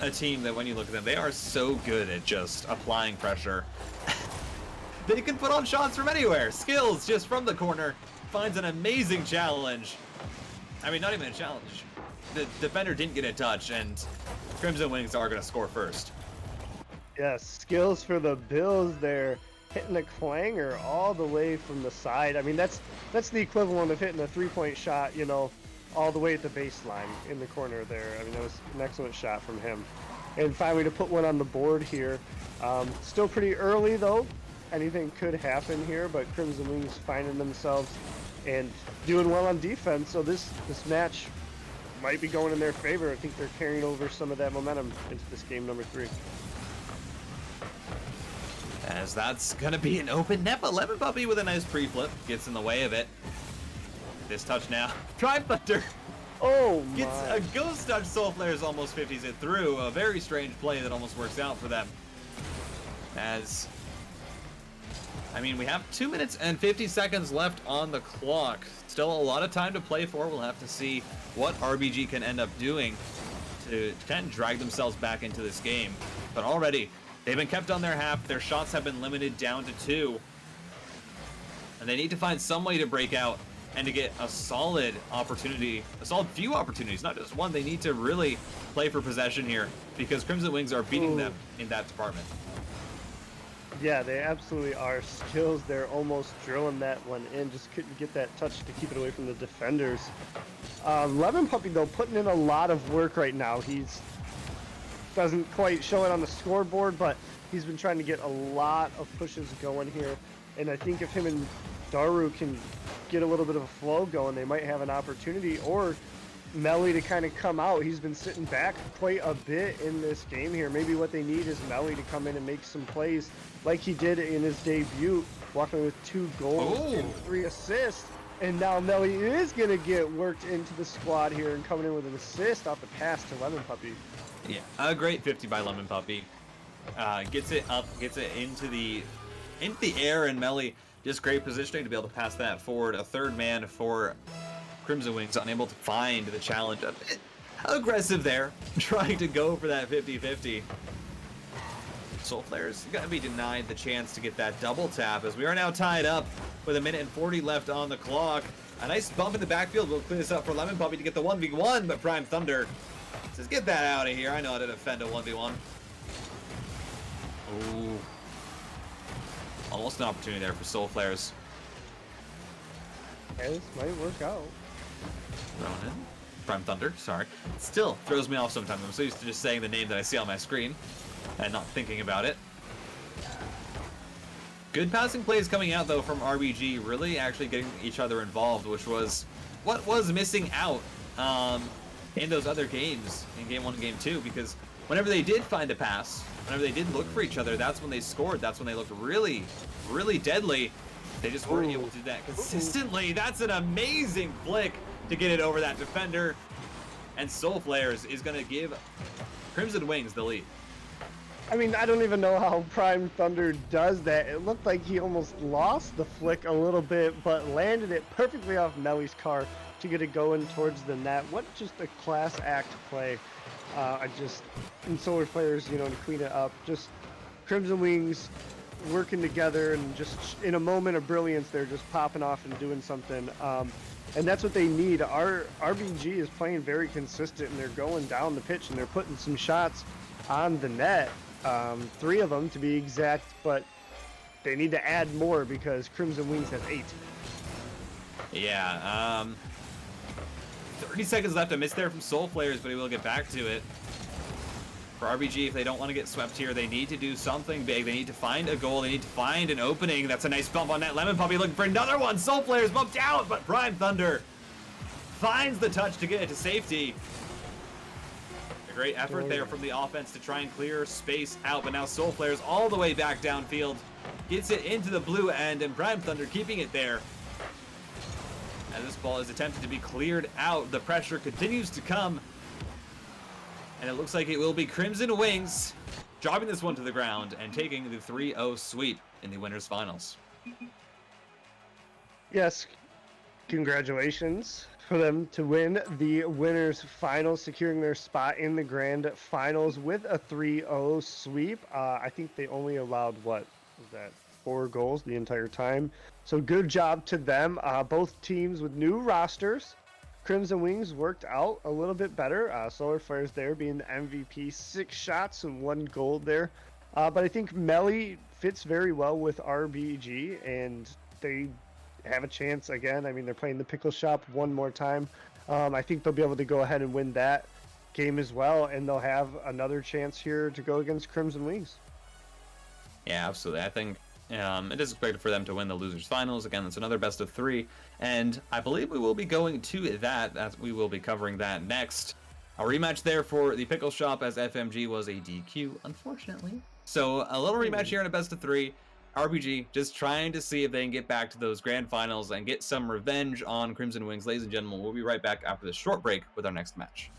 a team that when you look at them, they are so good at just applying pressure. They can put on shots from anywhere. Skills just from the corner finds an amazing challenge. I mean, not even a challenge. The defender didn't get a touch, and Crimson Wings are going to score first. Yes, Skills for the Bills there, hitting a clanger all the way from the side. I mean, that's the equivalent of hitting a three-point shot, you know, all the way at the baseline in the corner there. I mean, that was an excellent shot from him. And finally to put one on the board here. Still pretty early, though. Anything could happen here, but Crimson Wings finding themselves and doing well on defense. So this match might be going in their favor. I think they're carrying over some of that momentum into this game number 3. As that's going to be an open net, but Lemon Puppy with a nice pre-flip gets in the way of it. This touch now. Drive Thunder. Oh my. Gets a ghost touch. Soul Flares almost 50s it through. A very strange play that almost works out for them. As, I mean, we have 2 minutes and 50 seconds left on the clock. Still a lot of time to play for. We'll have to see what RBG can end up doing to kind of drag themselves back into this game. But already, they've been kept on their half. Their shots have been limited down to 2. And they need to find some way to break out and to get a solid opportunity, a solid few opportunities, not just one. They need to really play for possession here because Crimson Wings are beating them in that department. Yeah, they absolutely are. Skills, they're almost drilling that one in. Just couldn't get that touch to keep it away from the defenders. Lemon Puppy, though, putting in a lot of work right now. He's doesn't quite show it on the scoreboard, but he's been trying to get a lot of pushes going here. And I think if him and Daru can get a little bit of a flow going, they might have an opportunity. Or Melly to kind of come out. He's been sitting back quite a bit in this game here. Maybe what they need is Melly to come in and make some plays like he did in his debut, walking with 2 goals and 3 assists. And now Melly is going to get worked into the squad here and coming in with an assist off the pass to Lemon Puppy. Yeah, a great 50 by Lemon Puppy. Gets it up, gets it into the air, and Melly just great positioning to be able to pass that forward. A third man for Crimson Wings, unable to find the challenge. A bit aggressive there, trying to go for that 50-50. Soul Flares going to be denied the chance to get that double tap as we are now tied up with 1 minute and 40 left on the clock. A nice bump in the backfield will clear this up for Lemon Puppy to get the 1v1, but Prime Thunder says, get that out of here. I know how to defend a 1v1. Ooh. Almost an opportunity there for Soul Flares. Yeah, this might work out. Ronan. Prime Thunder, sorry. It still throws me off sometimes. I'm so used to just saying the name that I see on my screen and not thinking about it. Good passing plays coming out, though, from RBG, really actually getting each other involved, which was what was missing out in those other games, in Game 1 and Game 2, because whenever they did find a pass, whenever they did look for each other, that's when they scored. That's when they looked really, really deadly. They just weren't able to do that consistently. That's an amazing flick to get it over that defender. And Soul Flares is going to give Crimson Wings the lead. I mean, I don't even know how Prime Thunder does that. It looked like he almost lost the flick a little bit, but landed it perfectly off Melly's car to get it going towards the net. What just a class act play. And Solar Flares, you know, to clean it up. Just Crimson Wings working together and just in a moment of brilliance, they're just popping off and doing something. And that's what they need. Our RBG is playing very consistent, and they're going down the pitch, and they're putting some shots on the net. 3 of them to be exact, but they need to add more because Crimson Wings has 8. Yeah, 30 seconds left. A miss there from Soul Flares, but he will get back to it. For RBG, if they don't want to get swept here, they need to do something big. They need to find a goal. They need to find an opening. That's a nice bump on that. Lemon Puppy looking for another one. Soul Flare's bumped out, but Prime Thunder finds the touch to get it to safety. A great effort there from the offense to try and clear space out, but now Soul Flare's all the way back downfield. Gets it into the blue end, and Prime Thunder keeping it there. As this ball is attempted to be cleared out, the pressure continues to come. And it looks like it will be Crimson Wings dropping this one to the ground and taking the 3-0 sweep in the winners finals. Yes, congratulations for them to win the winners finals, securing their spot in the grand finals with a 3-0 sweep. I think they only allowed, what was that, 4 goals the entire time. So good job to them. Both teams with new rosters. Crimson Wings worked out a little bit better. Solar Flares there being the MVP, 6 shots and 1 goal there. But I think Melly fits very well with RBG, and they have a chance again. I mean, they're playing the Pickle Shop one more time. I think they'll be able to go ahead and win that game as well, and they'll have another chance here to go against Crimson Wings. Yeah, absolutely. I think it is expected for them to win the losers finals. Again, that's another best of 3, and I believe we will be going to that, as we will be covering that next. A rematch there for the Pickle Shop, as FMG was a DQ, unfortunately. So a little rematch here in a best of 3. RBG just trying to see if they can get back to those grand finals and get some revenge on Crimson Wings. Ladies and gentlemen, we'll be right back after this short break with our next match.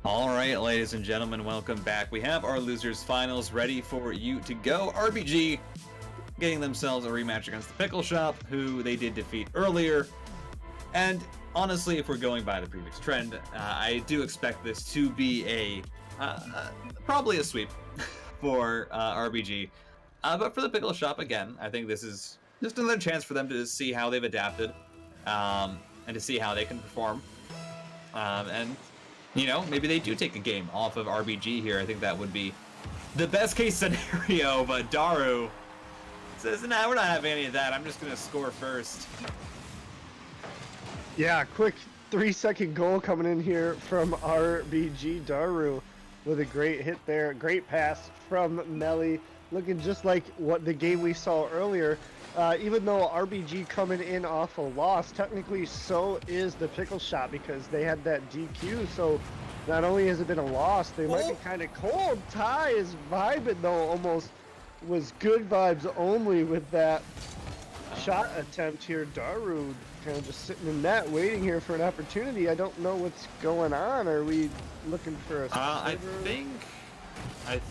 All right, ladies and gentlemen, welcome back. We have our losers finals ready for you to go. RBG getting themselves a rematch against the Pickle Shop, who they did defeat earlier. And honestly, if we're going by the previous trend, I do expect this to be probably a sweep for RBG. But for the Pickle Shop, again, I think this is just another chance for them to see how they've adapted and to see how they can perform. And, you know, maybe they do take a game off of RBG here. I think that would be the best case scenario, but Daru says, nah, we're not having any of that. I'm just going to score first. Yeah, quick 3-second goal coming in here from RBG. Daru with a great hit there. Great pass from Melly. Looking just like what the game we saw earlier. Even though RBG coming in off a loss, technically so is the Pickle Shop because they had that DQ. So not only has it been a loss, they might be kind of cold. Ty is vibing though, almost was good vibes only with that shot attempt here. Daru kind of just sitting in net waiting here for an opportunity. I don't know what's going on. Are we looking for a I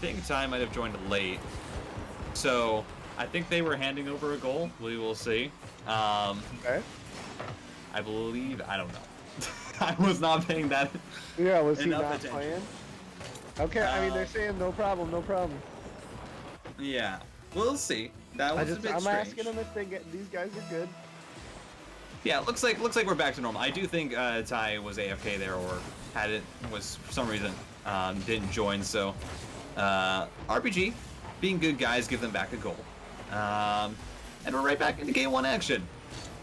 think Ty might have joined late. So I think they were handing over a goal. We will see. Okay. I believe, I don't know. I was not paying that. Yeah, was he not attention. playing? Okay, I mean they're saying no problem, no problem. Yeah, we'll see. That was a bit I'm strange. asking them if they get these guys are good. Yeah, looks like we're back to normal. I do think Ty was AFK there, or was for some reason didn't join. So RBG, being good guys, give them back a goal, and we're right back into game 1 action.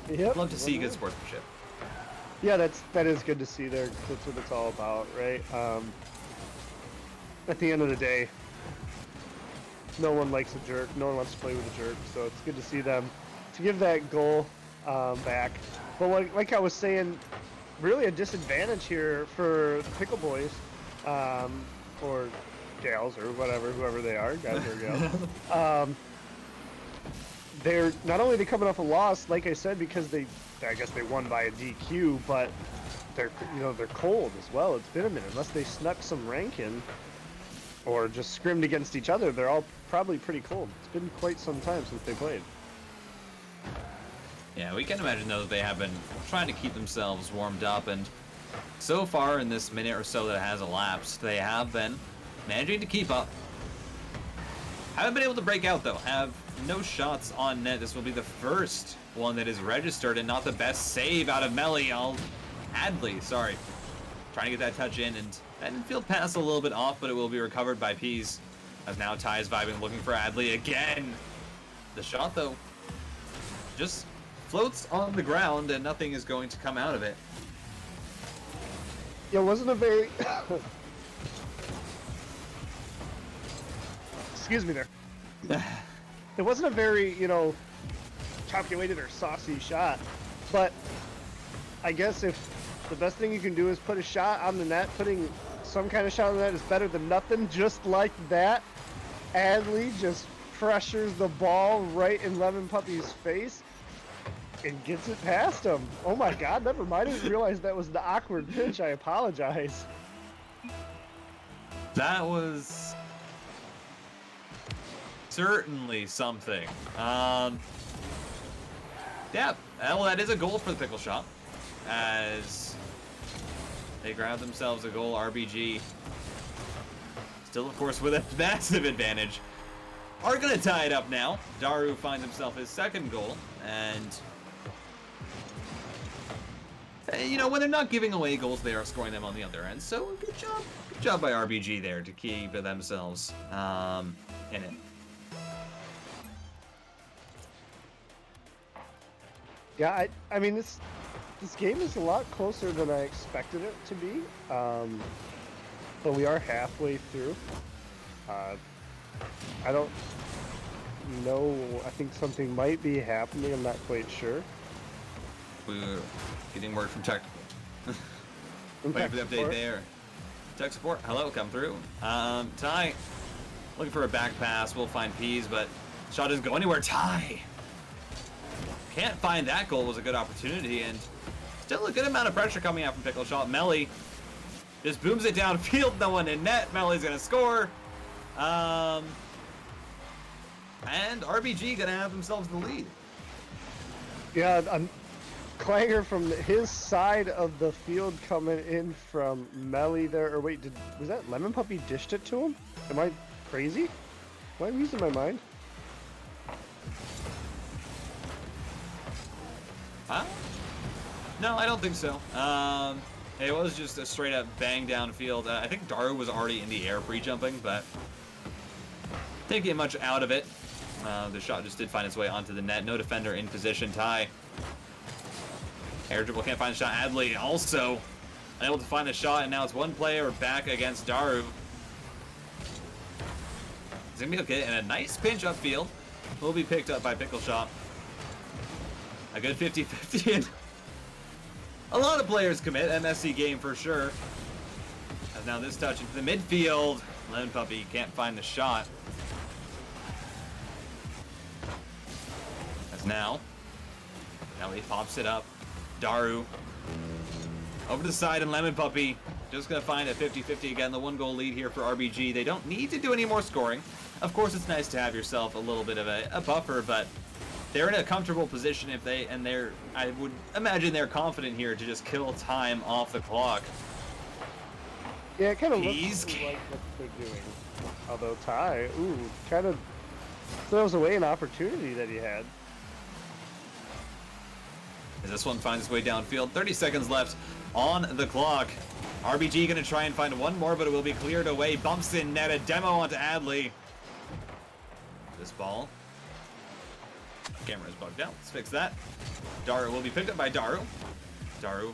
Yep. Love to see good sportsmanship. Yeah, that is good to see there. That's what it's all about, right? At the end of the day, no one likes a jerk. No one wants to play with a jerk. So it's good to see them to give that goal back. But like I was saying, really a disadvantage here for the Pickle Boys, or gals, or whatever, whoever they are, guys or gals. They're not only coming off a loss, like I said, because I guess they won by a DQ, but they're cold as well. It's been a minute, unless they snuck some rank in or just scrimmed against each other. They're all probably pretty cold. It's been quite some time since they played. Yeah, we can imagine though that they have been trying to keep themselves warmed up, and so far in this minute or so that has elapsed, they have been managing to keep up. Haven't been able to break out though. Have no shots on net. This will be the first one that is registered, and not the best save out of Adley, sorry. Trying to get that touch in, and that infield pass a little bit off, but it will be recovered by Pease. As now Ty is vibing, looking for Adley again. The shot though just floats on the ground, and nothing is going to come out of it. Yeah, it wasn't a very excuse me there. It wasn't a very, calculated or saucy shot, but I guess if the best thing you can do is put a shot on the net, putting some kind of shot on the net is better than nothing. Just like that, Adley just pressures the ball right in Lemon Puppy's face and gets it past him. Oh my god, never mind. I didn't realize that was the awkward pitch. I apologize. That was certainly something. Yeah, well, that is a goal for the Pickle Shop, as they grab themselves a goal. RBG, still of course with a massive advantage, are going to tie it up now. Daru finds himself his second goal, and when they're not giving away goals, they are scoring them on the other end. So good job by RBG there to keep themselves in it. Yeah, I mean this game is a lot closer than I expected it to be, but we are halfway through. I don't know. I think something might be happening. I'm not quite sure. We're getting word from technical. Waiting for the update there. Tech support, hello, come through. Ty, looking for a back pass. We'll find Pease, but shot doesn't go anywhere. Ty can't find that goal. Was a good opportunity, and still a good amount of pressure coming out from Pickle Shop. Melly Just booms it downfield, no one in net. Melly's gonna score. And RBG gonna have themselves the lead. Yeah, Clanger from his side of the field coming in from Melly there. Or wait, was that Lemon Puppy dished it to him? Am I crazy? Am I losing my mind? No, I don't think so. It was just a straight up bang downfield. I think Daru was already in the air pre-jumping, but didn't get much out of it. The shot just did find its way onto the net. No defender in position. Ty. Air dribble, can't find the shot. Adley also unable to find the shot, and now it's one player back against Daru. It's gonna be okay, and a nice pinch upfield will be picked up by Pickle Shop. A good 50-50, and a lot of players commit. MSC game for sure. As now this touch into the midfield. Lemon Puppy can't find the shot. As now he pops it up. Daru over to the side, and Lemon Puppy just gonna find a 50-50 again. The 1-goal lead here for RBG. They don't need to do any more scoring. Of course, it's nice to have yourself a little bit of a buffer, but they're in a comfortable position if I would imagine they're confident here to just kill time off the clock. Yeah, it kind of looks like what they're doing. Although Ty, kind of throws away an opportunity that he had. As this one finds its way downfield, 30 seconds left on the clock. RBG gonna try and find one more, but it will be cleared away. Bumps in net, a demo onto Adley. This ball. Camera is bugged out. Let's fix that. Daru will be picked up by Daru. Daru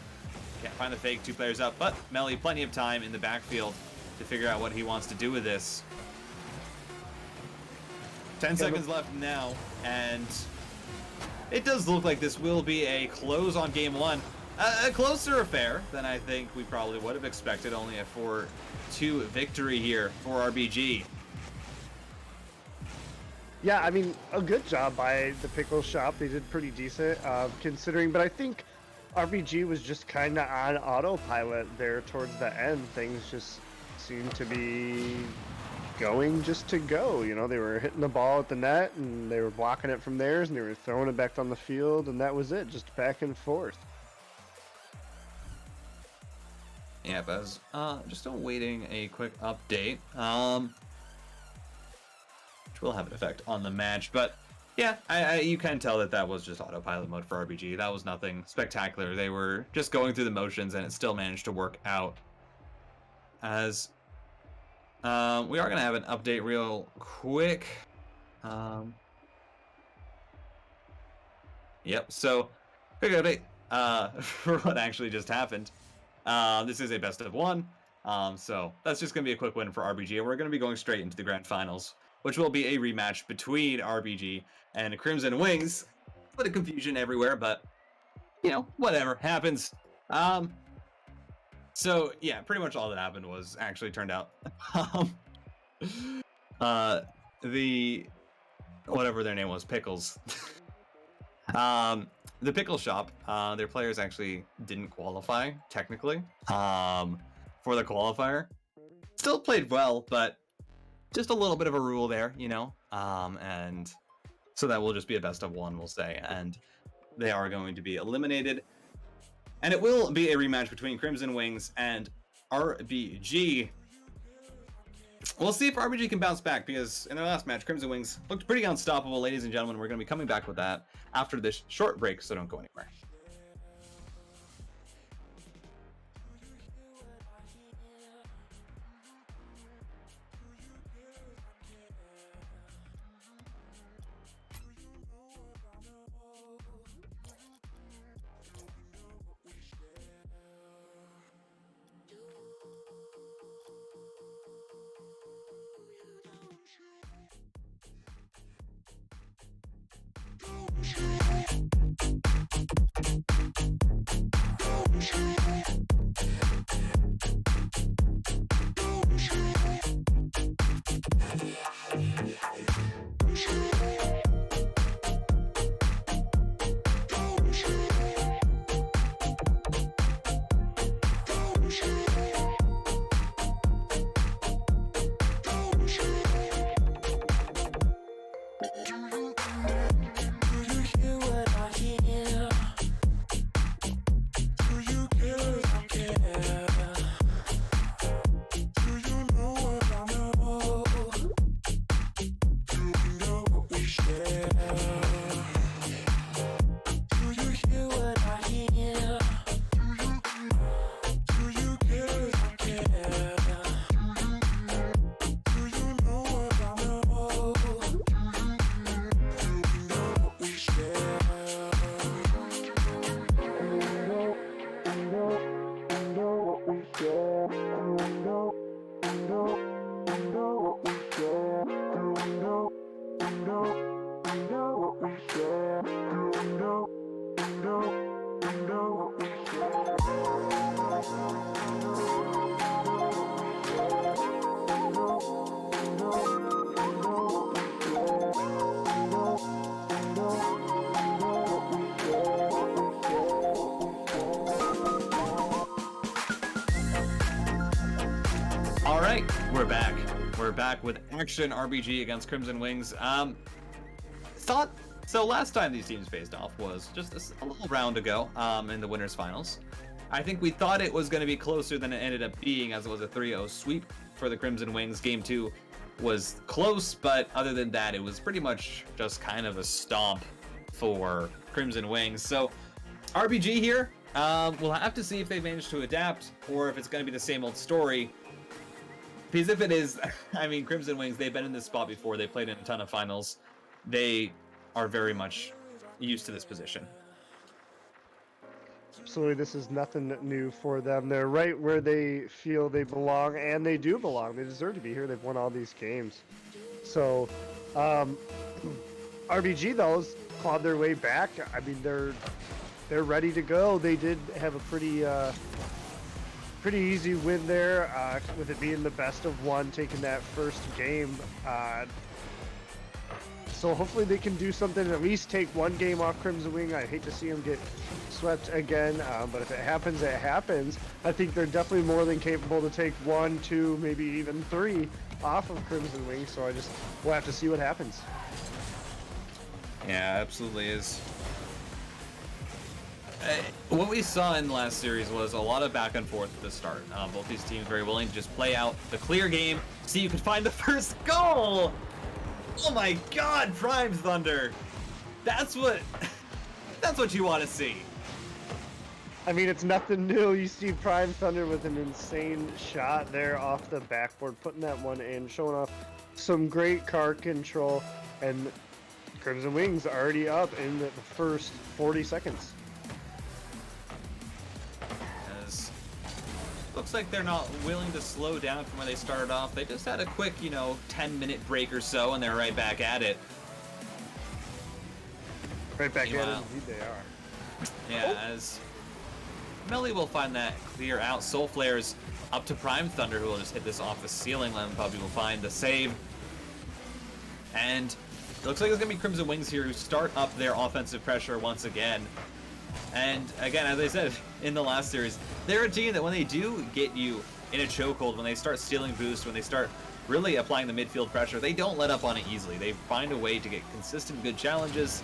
can't find the fake. 2 players up, but Melly plenty of time in the backfield to figure out what he wants to do with this. 10 seconds left now, and it does look like this will be a close on game 1. A closer affair than I think we probably would have expected. Only a 4-2 victory here for RBG. Yeah, I mean, a good job by the Pickle Shop. They did pretty decent, considering, but I think RBG was just kind of on autopilot there towards the end. Things just seemed to be going just to go. You know, they were hitting the ball at the net, and they were blocking it from theirs, and they were throwing it back on the field, and that was it, just back and forth. Yeah, Buzz. Just awaiting a quick update. Which will have an effect on the match, but yeah, you can tell that was just autopilot mode for RBG. That was nothing spectacular. They were just going through the motions, and it still managed to work out. As we are gonna have an update real quick. Yep. So quick update for what actually just happened. This is a best of 1. So that's just gonna be a quick win for RBG, and we're gonna be going straight into the grand finals, which will be a rematch between RBG and Crimson Wings. A bit of confusion everywhere, but, you know, whatever happens. So, yeah, pretty much all that happened was actually turned out. Whatever their name was, Pickles. The Pickle Shop, their players actually didn't qualify, technically, for the qualifier. Still played well, but just a little bit of a rule there, you know, and so that will just be a best of 1, we'll say, and they are going to be eliminated, and it will be a rematch between Crimson Wings and RBG. We'll see if RBG can bounce back, because in their last match, Crimson Wings looked pretty unstoppable, ladies and gentlemen. We're going to be coming back with that after this short break, so don't go anywhere. All right, we're back. We're back with action RBG against Crimson Wings. So last time these teams faced off was just a little round ago in the winners finals. I think we thought it was going to be closer than it ended up being, as it was a 3-0 sweep for the Crimson Wings. Game 2 was close, but other than that, it was pretty much just kind of a stomp for Crimson Wings. So RBG here, we'll have to see if they manage to adapt or if it's going to be the same old story. Because if it is, I mean, Crimson Wings, they've been in this spot before. They played in a ton of finals. They are very much used to this position. Absolutely, this is nothing new for them. They're right where they feel they belong, and they do belong. They deserve to be here. They've won all these games. So, RBG, though, has clawed their way back. I mean, they're ready to go. They did have a pretty easy win there, with it being the best of one, taking that first game. So hopefully they can do something, at least take one game off Crimson Wing. I hate to see them get swept again, but if it happens, it happens. I think they're definitely more than capable to take 1, 2, maybe even 3 off of Crimson Wing, so we'll have to see what happens. Yeah, absolutely is. What we saw in the last series was a lot of back and forth at the start. Both these teams very willing to just play out the clear game, see you could find the first goal! Oh my god, Prime Thunder! That's what you want to see. I mean, it's nothing new. You see Prime Thunder with an insane shot there off the backboard, putting that one in, showing off some great car control, and Crimson Wings already up in the first 40 seconds. Looks like they're not willing to slow down from where they started off. They just had a quick, 10-minute break or so, and they're right back at it. Right back at it, indeed they are. Yeah, as Melly will find that clear out. Soul Flare's up to Prime Thunder, who will just hit this off the ceiling. Lemon Puppy will find the save. And it looks like it's going to be Crimson Wings here who start up their offensive pressure once again. And again, as I said in the last series, they're a team that when they do get you in a chokehold, when they start stealing boost, when they start really applying the midfield pressure, they don't let up on it easily. They find a way to get consistent good challenges,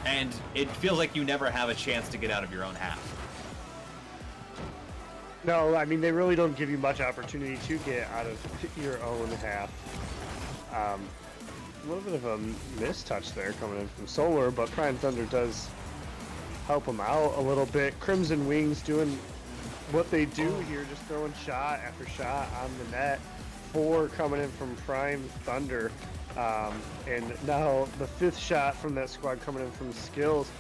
and it feels like you never have a chance to get out of your own half. No, I mean, they really don't give you much opportunity to get out of your own half. A little bit of a mistouch there coming in from Solar, but Prime Thunder does help them out a little bit. Crimson Wings doing what they do here, just throwing shot after shot on the net. 4 coming in from Prime Thunder. And now the 5th shot from that squad coming in from Skills.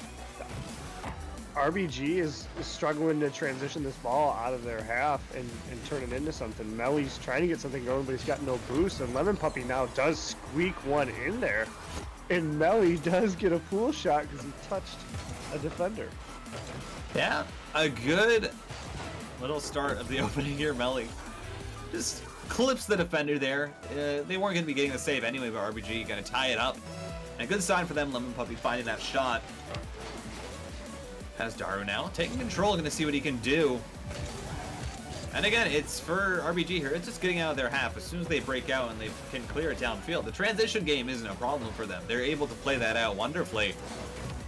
RBG is struggling to transition this ball out of their half and turn it into something. Melly's trying to get something going, but he's got no boost. And Lemon Puppy now does squeak one in there. And Melly does get a pool shot because he touched a defender. Yeah, a good little start of the opening here. Melly just clips the defender there. They weren't going to be getting the save anyway, but RBG going to tie it up. And a good sign for them, Lemon Puppy finding that shot. Has Daru now taking control, going to see what he can do. And again, it's for RBG here. It's just getting out of their half. As soon as they break out and they can clear it downfield, the transition game isn't a problem for them. They're able to play that out wonderfully.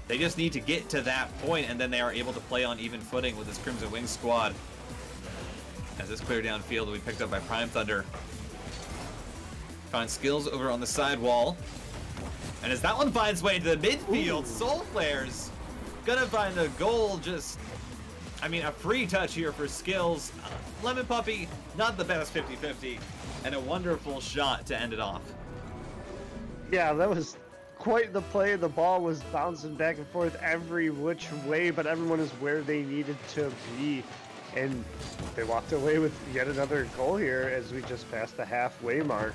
They just need to get to that point, and then they are able to play on even footing with this Crimson Wings squad. As this clear downfield will be picked up by Prime Thunder. Finds skills over on the side wall. And as that one finds way to the midfield, Soul Flares gonna find a goal. Just, I mean, a free touch here for skills. Lemon Puppy, not the best 50-50, and a wonderful shot to end it off. Yeah, that was quite the play. The ball was bouncing back and forth every which way, but everyone is where they needed to be. And they walked away with yet another goal here as we just passed the halfway mark.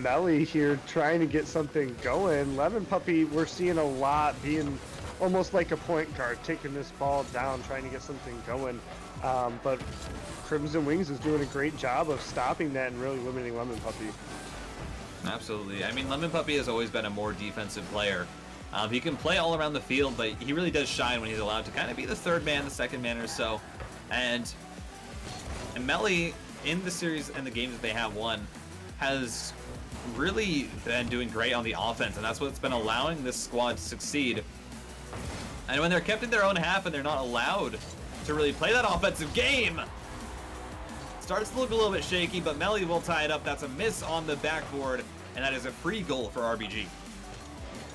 Melly here trying to get something going. Lemon Puppy, we're seeing a lot being almost like a point guard, taking this ball down, trying to get something going. But Crimson Wings is doing a great job of stopping that and really limiting Lemon Puppy. Absolutely. I mean, Lemon Puppy has always been a more defensive player. He can play all around the field, but he really does shine when he's allowed to kind of be the third man, the second man or so. And Melly, in the series and the games that they have won, has really been doing great on the offense, and that's what's been allowing this squad to succeed. And when they're kept in their own half and they're not allowed to really play that offensive game, starts to look a little bit shaky, but Melly will tie it up. That's a miss on the backboard, and that is a free goal for RBG.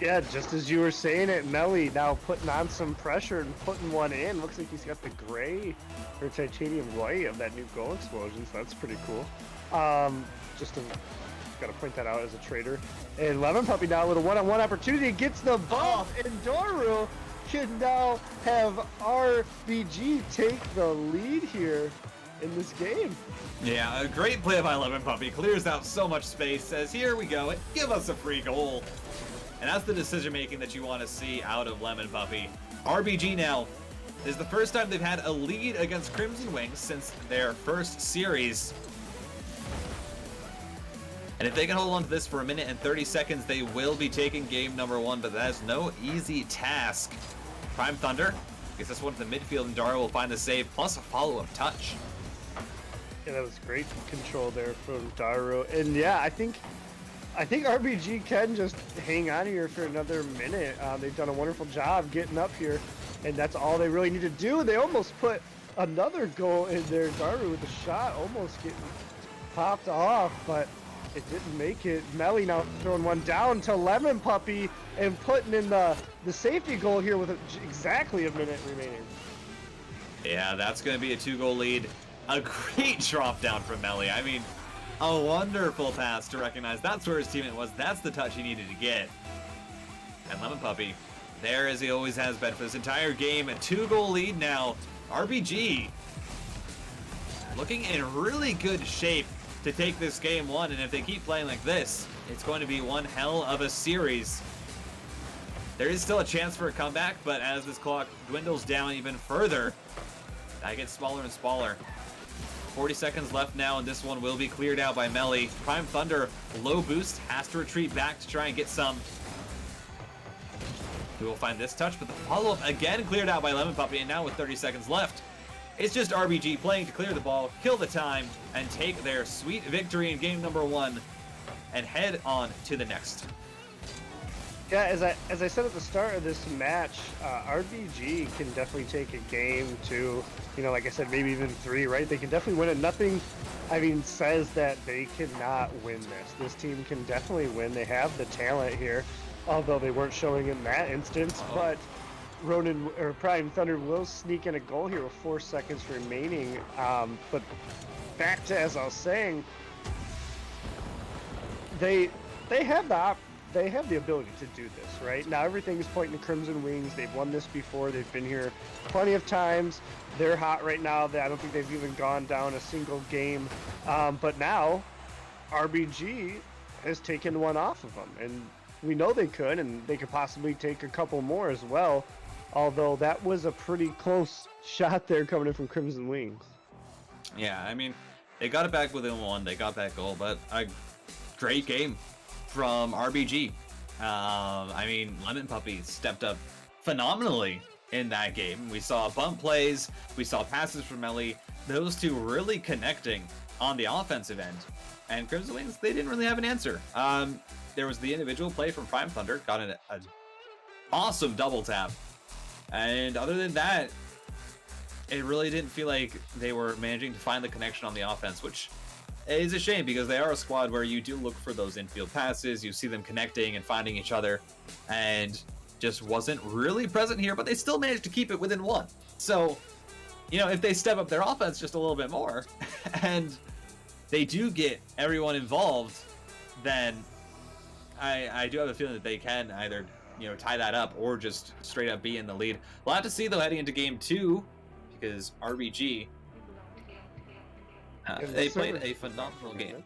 Yeah, just as you were saying it, Melly now putting on some pressure and putting one in. Looks like he's got the gray or titanium white of that new goal explosion, so that's pretty cool. Got to point that out as a trader. And Lemon Puppy now with a one-on-one opportunity, gets the bump, and Doru can now have RBG take the lead here in this game. Yeah, a great play by Lemon Puppy. Clears out so much space, says, here we go, give us a free goal. And that's the decision-making that you want to see out of Lemon Puppy. RBG now is the first time they've had a lead against Crimson Wings since their first series. And if they can hold on to this for 1 minute and 30 seconds, they will be taking game number 1, but that is no easy task. Prime Thunder gets this one to the midfield, and Dara will find the save, plus a follow-up touch. Yeah, that was great control there from Daru. And yeah, I think RBG can just hang on here for another minute. They've done a wonderful job getting up here, and that's all they really need to do. They almost put another goal in there. Daru with the shot almost getting popped off, but it didn't make it. Melly now throwing one down to Lemon Puppy and putting in the safety goal here with exactly a minute remaining. Yeah, that's going to be a 2-goal lead. A great drop down from Melly. I mean, a wonderful pass to recognize that's where his teammate was. That's the touch he needed to get. And Lemon Puppy, there as he always has been for this entire game. A 2-goal lead now. RBG looking in really good shape to take this game 1, and if they keep playing like this, it's going to be one hell of a series. There is still a chance for a comeback, but as this clock dwindles down even further, that gets smaller and smaller. 40 seconds left now, and this one will be cleared out by Melly. Prime Thunder, low boost, has to retreat back to try and get some. We will find this touch, but the follow-up again cleared out by Lemon Puppy, and now with 30 seconds left, it's just RBG playing to clear the ball, kill the time, and take their sweet victory in game number 1 and head on to the next. Yeah, as I said at the start of this match, RBG can definitely take a game 2, like I said, maybe even 3, right? They can definitely win it. Nothing, says that they cannot win this. This team can definitely win. They have the talent here, although they weren't showing in that instance, but Ronin or Prime Thunder will sneak in a goal here with 4 seconds remaining. But back to as I was saying, they have the ability to do this, right? Now everything's pointing to Crimson Wings. They've won this before. They've been here plenty of times. They're hot right now. I don't think they've even gone down a single game. But now RBG has taken one off of them, and we know they could, and they could possibly take a couple more as well. Although that was a pretty close shot there coming in from Crimson Wings. Yeah, they got it back within 1. They got that goal, but a great game from RBG. Lemon Puppy stepped up phenomenally in that game. We saw bump plays, we saw passes from Ellie, those two really connecting on the offensive end. And Crimson Wings, they didn't really have an answer. There was the individual play from Prime Thunder, got an awesome double tap. And other than that, it really didn't feel like they were managing to find the connection on the offense, which is a shame because they are a squad where you do look for those infield passes, you see them connecting and finding each other, and just wasn't really present here, but they still managed to keep it within one. So, you know, if they step up their offense just a little bit more, and they do get everyone involved, then I do have a feeling that they can either, you know, tie that up or just straight up be in the lead. We'll have to see, though, heading into game 2, because RBG, they played a phenomenal game.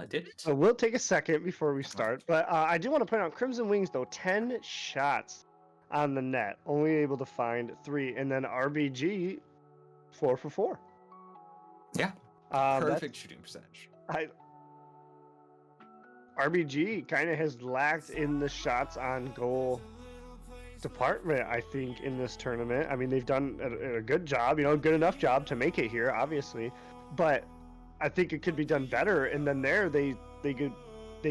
Did it? So we'll take a second before we start, but I do want to point out Crimson Wings, though, 10 shots on the net, only able to find 3, and then RBG 4 for 4. Yeah, perfect shooting percentage. RBG kind of has lacked in the shots on goal department, I think, in this tournament. I mean, they've done a good job, you know, good enough job to make it here, obviously, but I think it could be done better. And then there they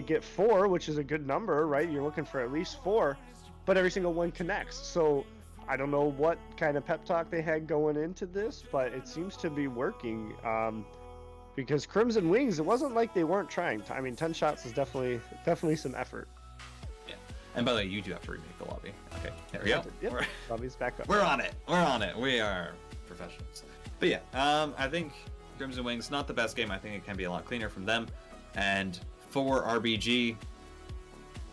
get 4, which is a good number, right? You're looking for at least 4, but every single one connects. So I don't know what kind of pep talk they had going into this, but it seems to be working. Because Crimson Wings, it wasn't like they weren't trying. I mean, 10 shots is definitely some effort. Yeah. And by the way, you do have to remake the lobby. Okay, there we go. Yep. Lobby's back up. We're on it. We are professionals. But yeah, I think Crimson Wings, not the best game. I think it can be a lot cleaner from them. And for RBG,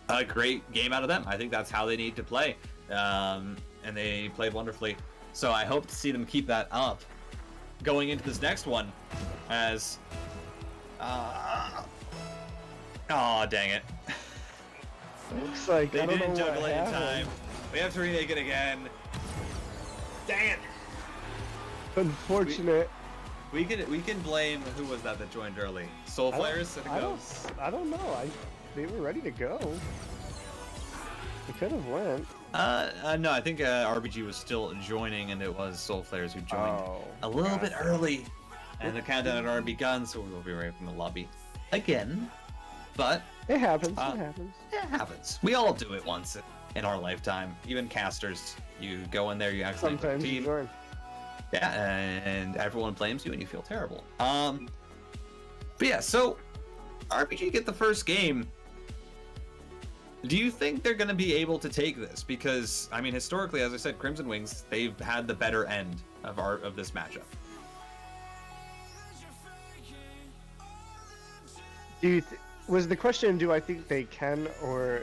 a great game out of them. I think that's how they need to play. And they played wonderfully. So I hope to see them keep that up going into this next one as... oh, dang it. Looks like they didn't juggle it in time. We have to remake it again. Dang it. Unfortunate. We can blame, who was that joined early? Soul Flares? I don't know. They were ready to go. They could have went. No, I think RBG was still joining, and it was Soul Flares who joined a little bit early. And the countdown had already begun, so we'll be right from the lobby again. But it happens. It happens. It happens. We all do it once in our lifetime. Even casters, you go in there, you actually sometimes team. You join. Yeah, and everyone blames you, and you feel terrible. But yeah, so RBG get the first game. Do you think they're going to be able to take this? Because, I mean, historically, as I said, Crimson Wings, they've had the better end of this matchup. Was the question, do I think they can, or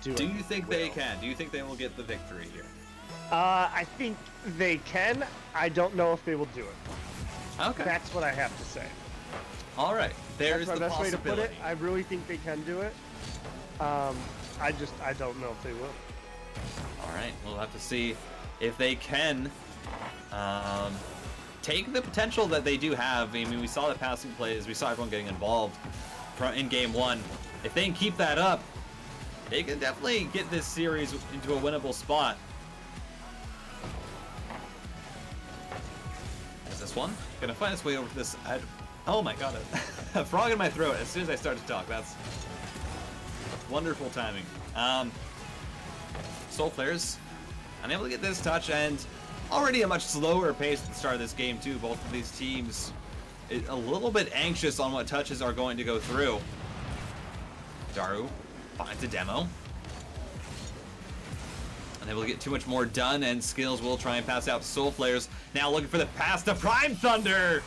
do you think they can? Do you think they will get the victory here? I think they can. I don't know if they will do it. Okay. That's what I have to say. All right. There's the best way to possibility. put it. I really think they can do it. I don't know if they will. All right. We'll have to see if they can take the potential that they do have. I mean, we saw the passing plays. We saw everyone getting involved in game 1. If they can keep that up, they can definitely get this series into a winnable spot. Is this one gonna find its way over to this? Oh my god, a frog in my throat as soon as I start to talk. That's wonderful timing. Soul Flares unable to get this touch, and already a much slower pace at the start of this game too. Both of these teams a little bit anxious on what touches are going to go through. Daru finds a demo. Unable to get too much more done, and Skills will try and pass out to Soul Flares. Now looking for the pass to Prime Thunder!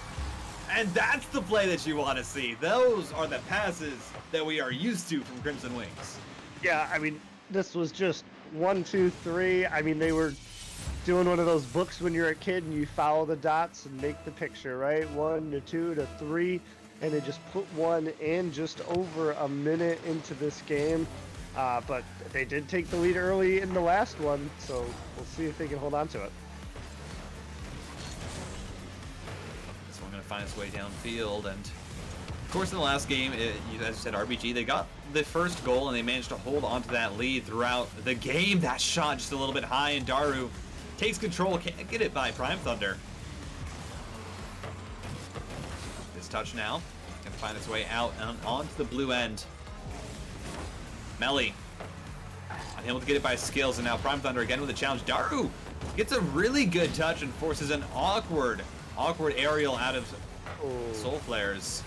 And that's the play that you want to see. Those are the passes that we are used to from Crimson Wings. Yeah, I mean, this was just 1, 2, 3. I mean, they were doing one of those books when you're a kid and you follow the dots and make the picture, right? 1 to 2 to 3, and they just put one in just over a minute into this game. But they did take the lead early in the last one, so we'll see if they can hold on to it. This one going to find its way downfield, and Of course, in the last game, as you said, RBG, they got the first goal and they managed to hold on to that lead throughout the game. That shot just a little bit high, and Daru takes control, can't get it by Prime Thunder. This touch now, gonna find its way out and onto the blue end. Melly, unable to get it by skills, and now Prime Thunder again with a challenge. Daru gets a really good touch and forces an awkward aerial out of Soul Flares.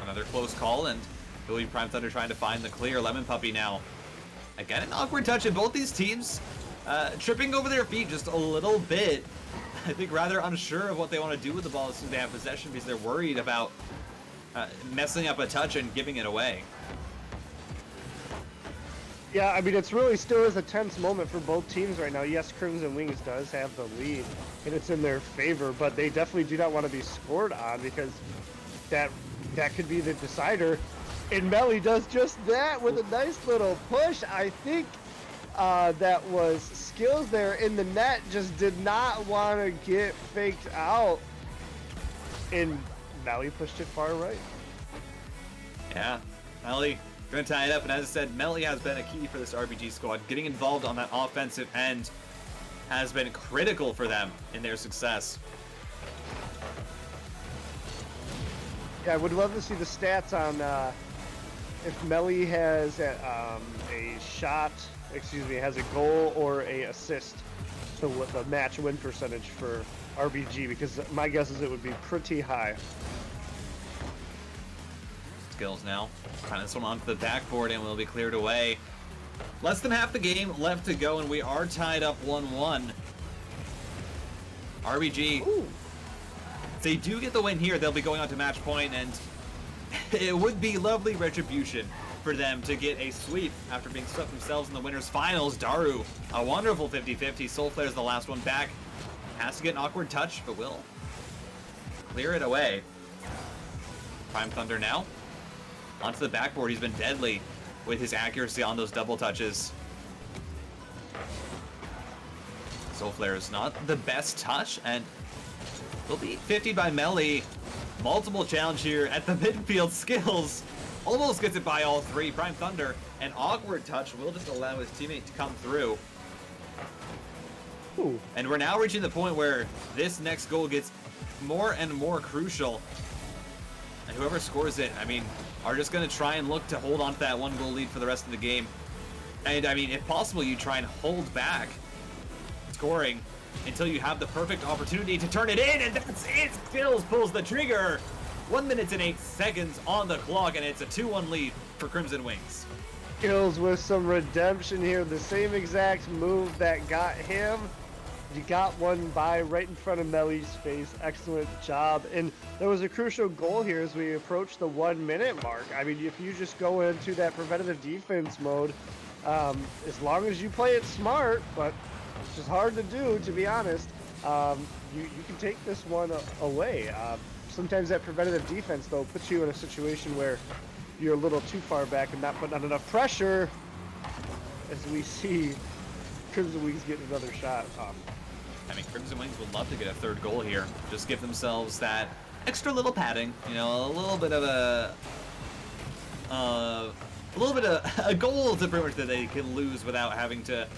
Another close call, and it'll be Prime Thunder trying to find the clear. Lemon Puppy now. Again, an awkward touch, and both these teams tripping over their feet just a little bit. I think rather unsure of what they want to do with the ball as soon as they have possession, because they're worried about messing up a touch and giving it away. Yeah, I mean, it's really still is a tense moment for both teams right now. Yes, Crimson Wings does have the lead, and it's in their favor, but they definitely do not want to be scored on, because that could be the decider. And Melly does just that with a nice little push. I think that was skills there in the net, just did not want to get faked out. And Melly pushed it far right. Yeah, Melly going to tie it up, and as I said, Melly has been a key for this RBG squad. Getting involved on that offensive end has been critical for them in their success. Yeah, I would love to see the stats on if Melly has a shot, has a goal or a assist, so what the match win percentage for RBG, because my guess is it would be pretty high. Skills now. Kind of this one onto the backboard and will be cleared away. Less than half the game left to go, and we are tied up 1-1. RBG, if they do get the win here, they'll be going on to match point, and it would be lovely retribution for them to get a sweep after being swept themselves in the winners finals. Daru, a wonderful 50-50. Soul Flare's the last one back. Has to get an awkward touch, but will clear it away. Prime Thunder now. Onto the backboard, he's been deadly with his accuracy on those double touches. Soul Flare is not the best touch, and will be 50 by Melly. Multiple challenge here at the midfield. Skills almost gets it by all three. Prime Thunder, an awkward touch will just allow his teammate to come through. Ooh. And we're now reaching the point where this next goal gets more and more crucial. And whoever scores it, I mean, are just going to try and look to hold on to that 1-goal lead for the rest of the game. And I mean, if possible, you try and hold back scoring until you have the perfect opportunity to turn it in, and that's it. Skills pulls the trigger. 1 minute and 8 seconds on the clock, and it's a 2-1 lead for Crimson Wings. Skills with some redemption here. The same exact move that got him. You got one by right in front of Melly's face. Excellent job. And there was a crucial goal here as we approach the 1 minute mark. I mean, if you just go into that preventative defense mode, as long as you play it smart, but it's just hard to do, to be honest, you can take this one away. Sometimes that preventative defense, though, puts you in a situation where you're a little too far back and not putting on enough pressure, as we see Crimson Wings getting another shot off. I mean, Crimson Wings would love to get a third goal here. Just give themselves that extra little padding, you know, a little bit of a goal to pretty much that they can lose without having to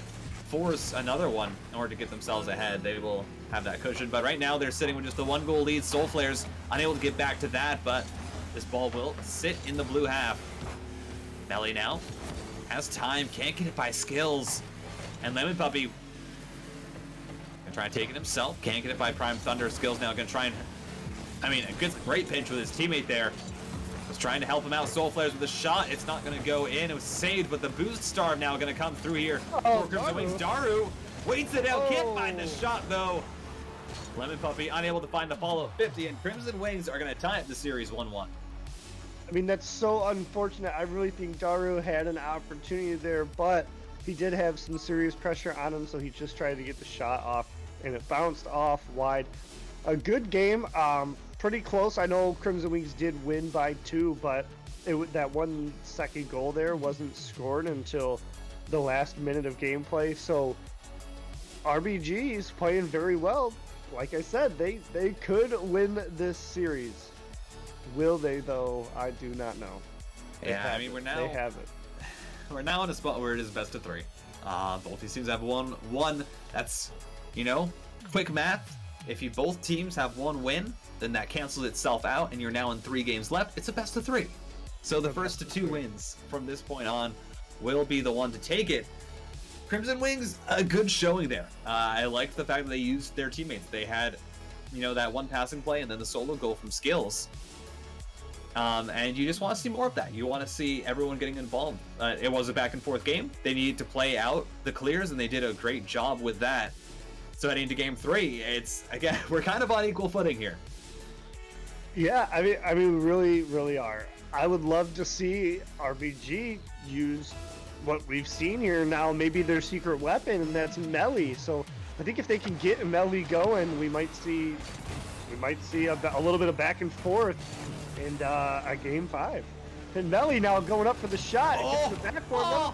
force another one in order to get themselves ahead. They will have that cushion, but right now they're sitting with just the 1-goal lead. Soul Flares unable to get back to that, but this ball will sit in the blue half. Melly now has time, can't get it by skills, and Lemon Puppy gonna try and take it himself, can't get it by Prime Thunder. Skills now gonna try and, I mean, a great pinch with his teammate there. Was trying to help him out. Soul Flares with a shot. It's not going to go in. It was saved, but the boost star now going to come through here for Crimson Wings. Daru waits it out. Can't find the shot, though. Lemon Puppy unable to find the follow 50, and Crimson Wings are going to tie up the series 1-1. I mean, that's so unfortunate. I really think Daru had an opportunity there, but he did have some serious pressure on him, so he just tried to get the shot off, and it bounced off wide. A good game. Pretty close. I know Crimson Wings did win by 2, but that 1 second goal there wasn't scored until the last minute of gameplay. So RBG is playing very well. like I said, they could win this series. Will they though? I do not know. Yeah, I mean, they have it. We're now in a spot where it is best of 3. Both these teams have won one. That's, quick math. If you both teams have 1 win, then that cancels itself out, and you're now in 3 games left. It's a best of 3. So the first of 2 wins from this point on will be the one to take it. Crimson Wings, a good showing there. I liked the fact that they used their teammates. They had, that one passing play and then the solo goal from Skills. And you just want to see more of that. You want to see everyone getting involved. It was a back and forth game. They needed to play out the clears, and they did a great job with that. So heading into game 3, it's, again, we're kind of on equal footing here. Yeah, I mean, really, really are. I would love to see RBG use what we've seen here now, maybe their secret weapon, and that's melee. So I think if they can get melee going, we might see a little bit of back and forth in a game 5. And melee now going up for the shot. It gets the backboard.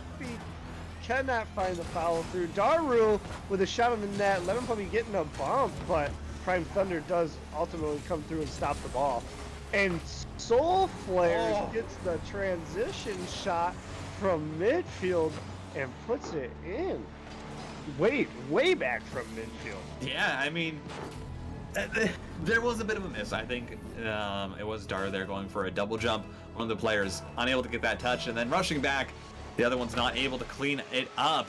Cannot find the follow through. Daru with a shot on the net. Lemon Puppy getting a bump, but Prime Thunder does ultimately come through and stop the ball. And Soul Flares gets the transition shot from midfield and puts it in. Way back from midfield. Yeah, I mean, there was a bit of a miss. I think it was Daru there going for a double jump. One of the players unable to get that touch, and then rushing back. The other one's not able to clean it up.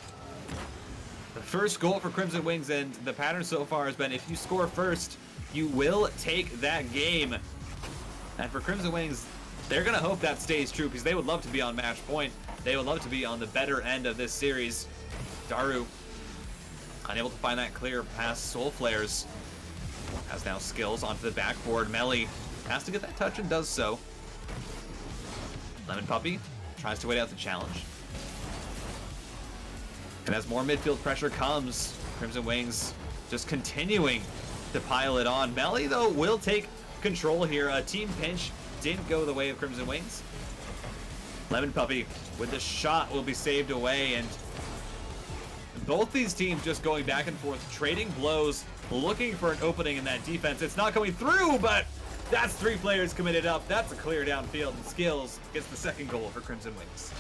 The first goal for Crimson Wings, and the pattern so far has been if you score first, you will take that game. And for Crimson Wings, they're going to hope that stays true because they would love to be on match point. They would love to be on the better end of this series. Daru, unable to find that clear past Soul Flares. Has now Skills onto the backboard. Melly has to get that touch and does so. Lemon Puppy tries to wait out the challenge. And as more midfield pressure comes, Crimson Wings just continuing to pile it on. Melly, though, will take control here. A team pinch didn't go the way of Crimson Wings. Lemon Puppy with the shot will be saved away, and both these teams just going back and forth, trading blows, looking for an opening in that defense. It's not going through, but that's 3 players committed up. That's a clear downfield, and Skills gets the second goal for Crimson Wings.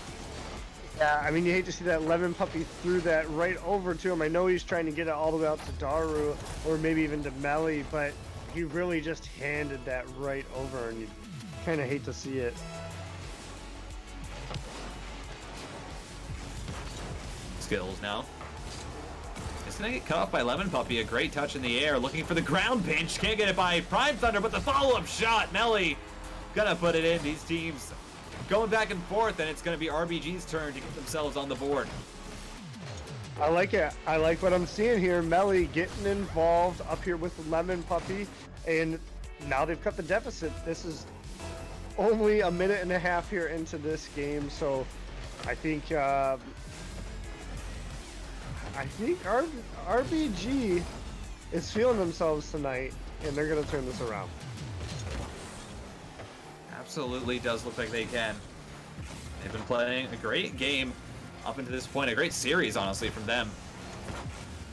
Yeah, I mean, you hate to see that. Lemon Puppy threw that right over to him. I know he's trying to get it all the way out to Daru, or maybe even to Melly, but he really just handed that right over, and you kind of hate to see it. Skills now. It's going to get cut off by Lemon Puppy. A great touch in the air, looking for the ground pinch. Can't get it by Prime Thunder, but the follow-up shot. Melly gonna put it in. These teams going back and forth, and it's going to be RBG's turn to get themselves on the board. I like it. I like what I'm seeing here. Melly getting involved up here with Lemon Puppy, and now they've cut the deficit. This is only a minute and a half here into this game, so I think RBG is feeling themselves tonight, and they're going to turn this around. Absolutely does look like they can. They've been playing a great game up until this point, a great series, honestly, from them.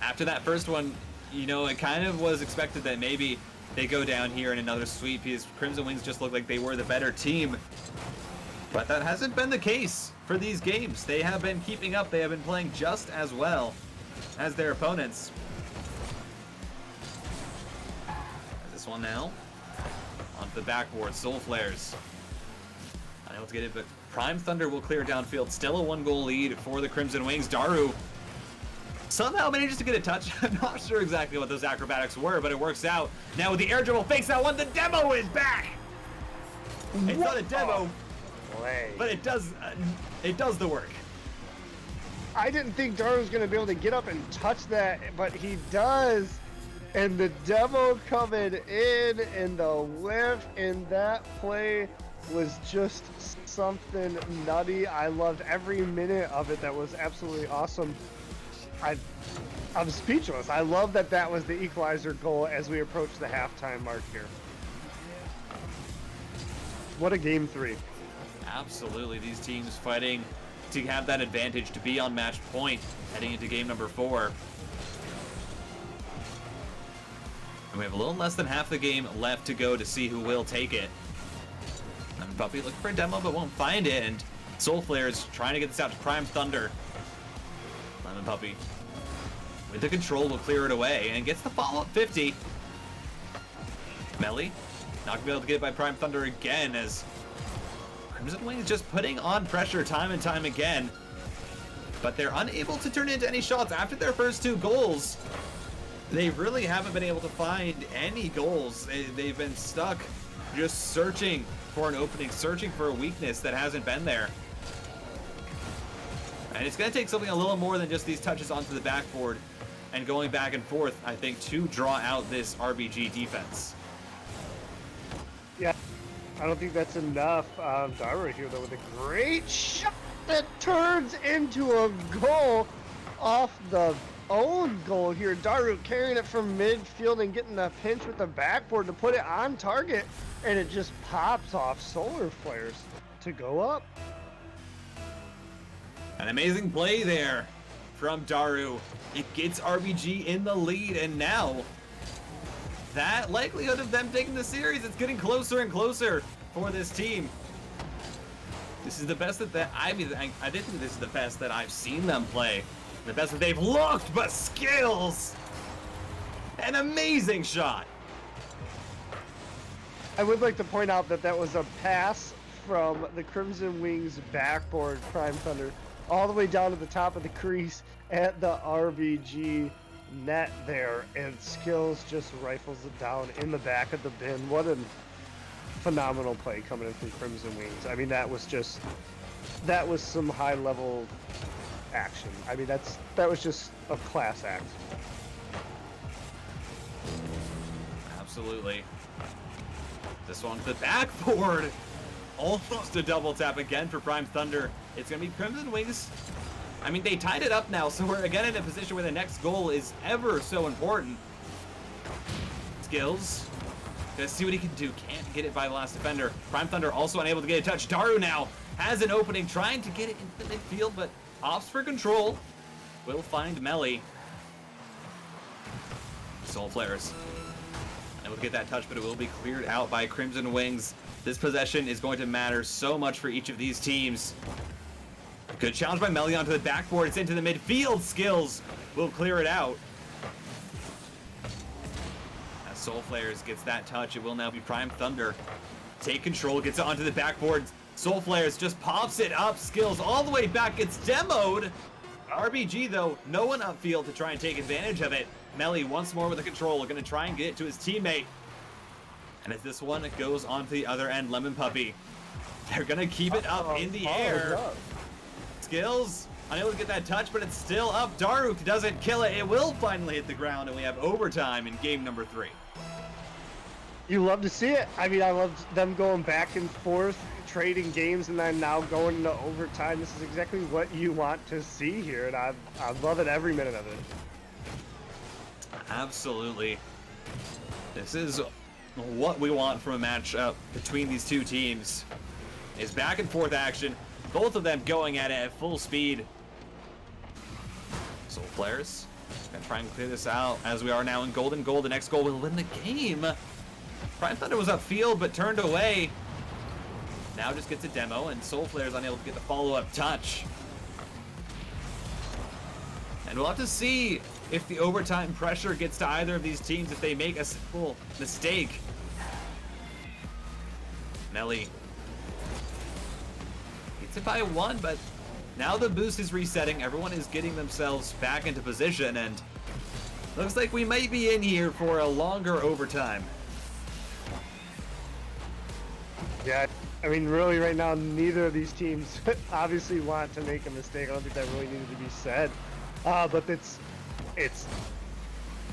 After that first one, it kind of was expected that maybe they go down here in another sweep because Crimson Wings just looked like they were the better team. But that hasn't been the case for these games. They have been keeping up. They have been playing just as well as their opponents. This one now. Onto the backboard, Soul Flares. Unable to get it, but Prime Thunder will clear downfield. Still a 1-goal lead for the Crimson Wings. Daru somehow manages to get a touch. I'm not sure exactly what those acrobatics were, but it works out. Now with the air dribble, fakes that one. The demo is back! It's not a demo, but it does the work. I didn't think Daru was going to be able to get up and touch that, but he does. And the demo coming in, and the whiff in that play was just something nutty. I loved every minute of it. That was absolutely awesome. I'm speechless. I love that was the equalizer goal as we approach the halftime mark here. What a game 3. Absolutely. These teams fighting to have that advantage, to be on match point heading into game number 4. And we have a little less than half the game left to go to see who will take it. Lemon Puppy looking for a demo but won't find it, and Soul Flare is trying to get this out to Prime Thunder. Lemon Puppy with the control will clear it away and gets the follow-up 50. Melly not gonna be able to get it by Prime Thunder again, as Crimson Wings just putting on pressure time and time again. But they're unable to turn into any shots after their first 2 goals. They really haven't been able to find any goals. They've been stuck just searching for an opening, searching for a weakness that hasn't been there. And it's going to take something a little more than just these touches onto the backboard and going back and forth, I think, to draw out this RBG defense. Yeah, I don't think that's enough. Daru here, though, with a great shot that turns into a goal off the own goal here. Daru carrying it from midfield and getting the pinch with the backboard to put it on target, and it just pops off Solar Flares to go up. An amazing play there from Daru. It gets RBG in the lead, and now that likelihood of them taking the series, it's getting closer and closer for this team. This is the best that I didn't think this is the best that I've seen them play. The best that they've looked, but skills. An amazing shot. I would like to point out that that was a pass from the Crimson Wings backboard, Prime Thunder, all the way down to the top of the crease at the RBG net there, and Skills just rifles it down in the back of the bin. What a phenomenal play coming in from Crimson Wings. I mean, that was some high level action. I mean, that was just a class act. Absolutely. This one to the backboard. Almost a double tap again for Prime Thunder. It's going to be Crimson Wings. I mean, they tied it up now, so we're again in a position where the next goal is ever so important. Skills. Gonna see what he can do. Can't get it by the last defender. Prime Thunder also unable to get a touch. Daru now has an opening, trying to get it into the midfield, but opts for control. Will find Melly. Soul Flares. Unable to get that touch, but it will be cleared out by Crimson Wings. This possession is going to matter so much for each of these teams. Good challenge by Melly onto the backboard. It's into the midfield. Skills will clear it out. As Soul Flares gets that touch, it will now be Prime Thunder. Take control, gets it onto the backboard. Soul Flares just pops it up. Skills all the way back. It's demoed. RBG, though, no one upfield to try and take advantage of it. Melly once more with the control, going to try and get it to his teammate. And as this one goes onto the other end, Lemon Puppy, they're going to keep it up in the air. Skills, unable to get that touch, but it's still up. Daru doesn't kill it. It will finally hit the ground, and we have overtime in game number 3. You love to see it. I mean, I love them going back and forth, trading games, and then now going into overtime. This is exactly what you want to see here, and I love it every minute of it. Absolutely. This is what we want from a matchup between these two teams. Is back and forth action. Both of them going at it at full speed. Soul Flares gonna try and clear this out as we are now in golden goal. The next goal will win the game. Prime Thunder was upfield but turned away. Now just gets a demo, and Soul Flares unable to get the follow-up touch. And we'll have to see if the overtime pressure gets to either of these teams if they make a simple mistake. Melly gets it by 1, but now the boost is resetting. Everyone is getting themselves back into position, and looks like we might be in here for a longer overtime. Yeah, I mean, really right now, neither of these teams obviously want to make a mistake. I don't think that really needed to be said. But it's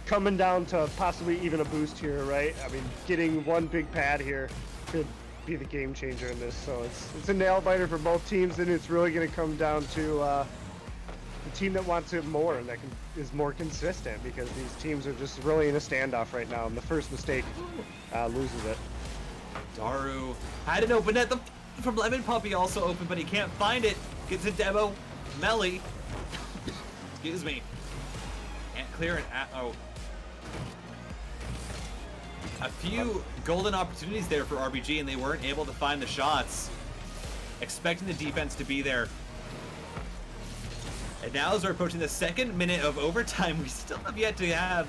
coming down to possibly even a boost here, right? I mean, getting one big pad here could be the game changer in this. So it's a nail biter for both teams, and it's really going to come down to the team that wants it more and that is more consistent, because these teams are just really in a standoff right now, and the first mistake loses it. Daru had an open net. The from Lemon Puppy also open, but he can't find it. Gets a demo. Melly. Excuse me. Can't clear it. Oh. A few golden opportunities there for RBG, and they weren't able to find the shots. Expecting the defense to be there. And now as we're approaching the 2nd minute of overtime, we still have yet to have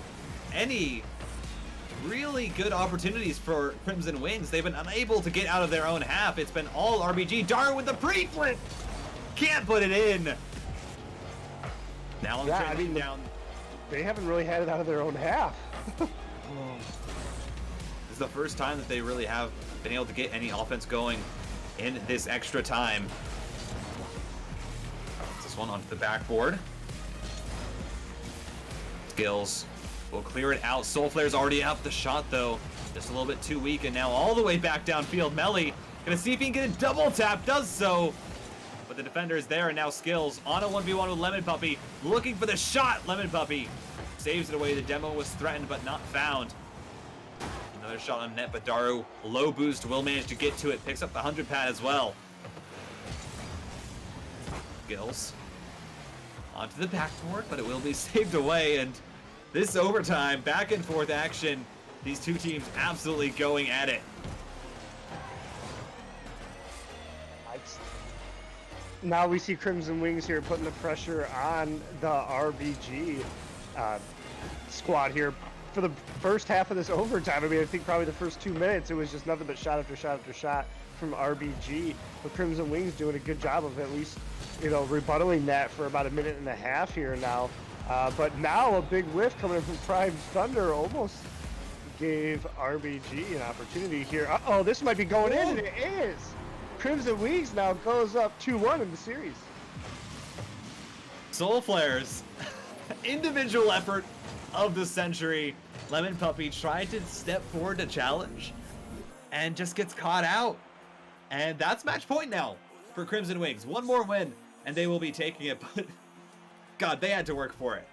any really good opportunities for Crimson Wings. They've been unable to get out of their own half. It's been all RBG. Daru with the pre-flip! Can't put it in! Now I'm transitioning down. They haven't really had it out of their own half. This is the first time that they really have been able to get any offense going in this extra time. This one onto the backboard. Skills will clear it out. Soulflare's already up the shot though. Just a little bit too weak, and now all the way back downfield. Melly gonna see if he can get a double tap, does so. But the defender is there, and now Skills on a 1v1 with Lemon Puppy. Looking for the shot, Lemon Puppy saves it away. The demo was threatened but not found. Another shot on net, but Daru, low boost, will manage to get to it. Picks up the 100 pad as well. Skills onto the backboard, but it will be saved away. And this overtime, back and forth action. These two teams absolutely going at it. Now we see Crimson Wings here putting the pressure on the RBG squad here for the first half of this overtime. I mean, I think probably the first 2 minutes, it was just nothing but shot after shot after shot from RBG. But Crimson Wings doing a good job of at least, you know, rebuttaling that for about a minute and a half here now. But now a big whiff coming in from Prime Thunder almost gave RBG an opportunity here. Uh-oh, this might be going in, and it is. Crimson Wings now goes up 2-1 in the series. Soulflare's individual effort of the century. Lemon Puppy tried to step forward to challenge and just gets caught out. And that's match point now for Crimson Wings. One more win and they will be taking it, but God, they had to work for it.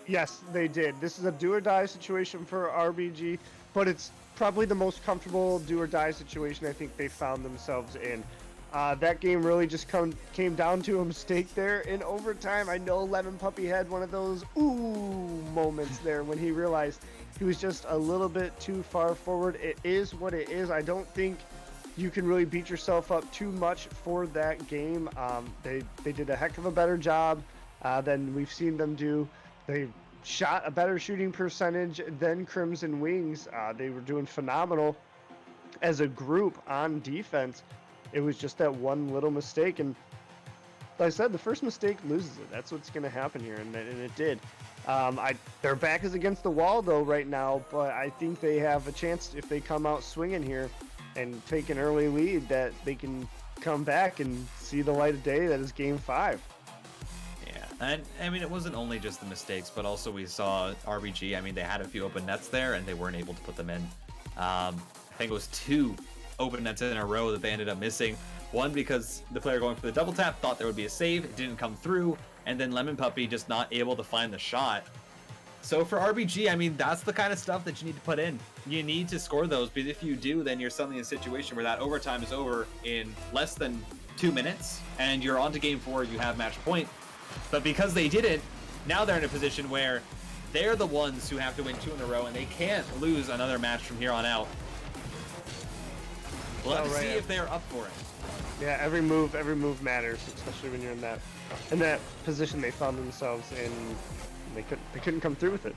Yes, they did. This is a do or die situation for RBG, but it's probably the most comfortable do or die situation I think they found themselves in. That game really just came down to a mistake there in overtime. I know Lemon Puppy had one of those ooh moments there when he realized he was just a little bit too far forward. It is what it is. I don't think you can really beat yourself up too much for that game. They did a heck of a better job than we've seen them do. They shot a better shooting percentage than Crimson Wings. They were doing phenomenal as a group on defense. It was just that one little mistake, and like I said, the first mistake loses it. That's what's going to happen here, and it did. Their back is against the wall though right now, but I think they have a chance if they come out swinging here and take an early lead that they can come back and see the light of day. That is Game 5. And I mean, it wasn't only just the mistakes, but also we saw RBG. I mean, they had a few open nets there and they weren't able to put them in. I think it was 2 open nets in a row that they ended up missing. One because the player going for the double tap thought there would be a save, it didn't come through, and then Lemon Puppy just not able to find the shot. So for RBG, I mean, that's the kind of stuff that you need to put in. You need to score those, because if you do, then you're suddenly in a situation where that overtime is over in less than 2 minutes, and you're on to Game 4, you have match point. But because they didn't, now they're in a position where they're the ones who have to win 2 in a row, and they can't lose another match from here on out. We'll have to see if they're up for it. Yeah, every move matters, especially when you're in that position they found themselves in. They couldn't come through with it.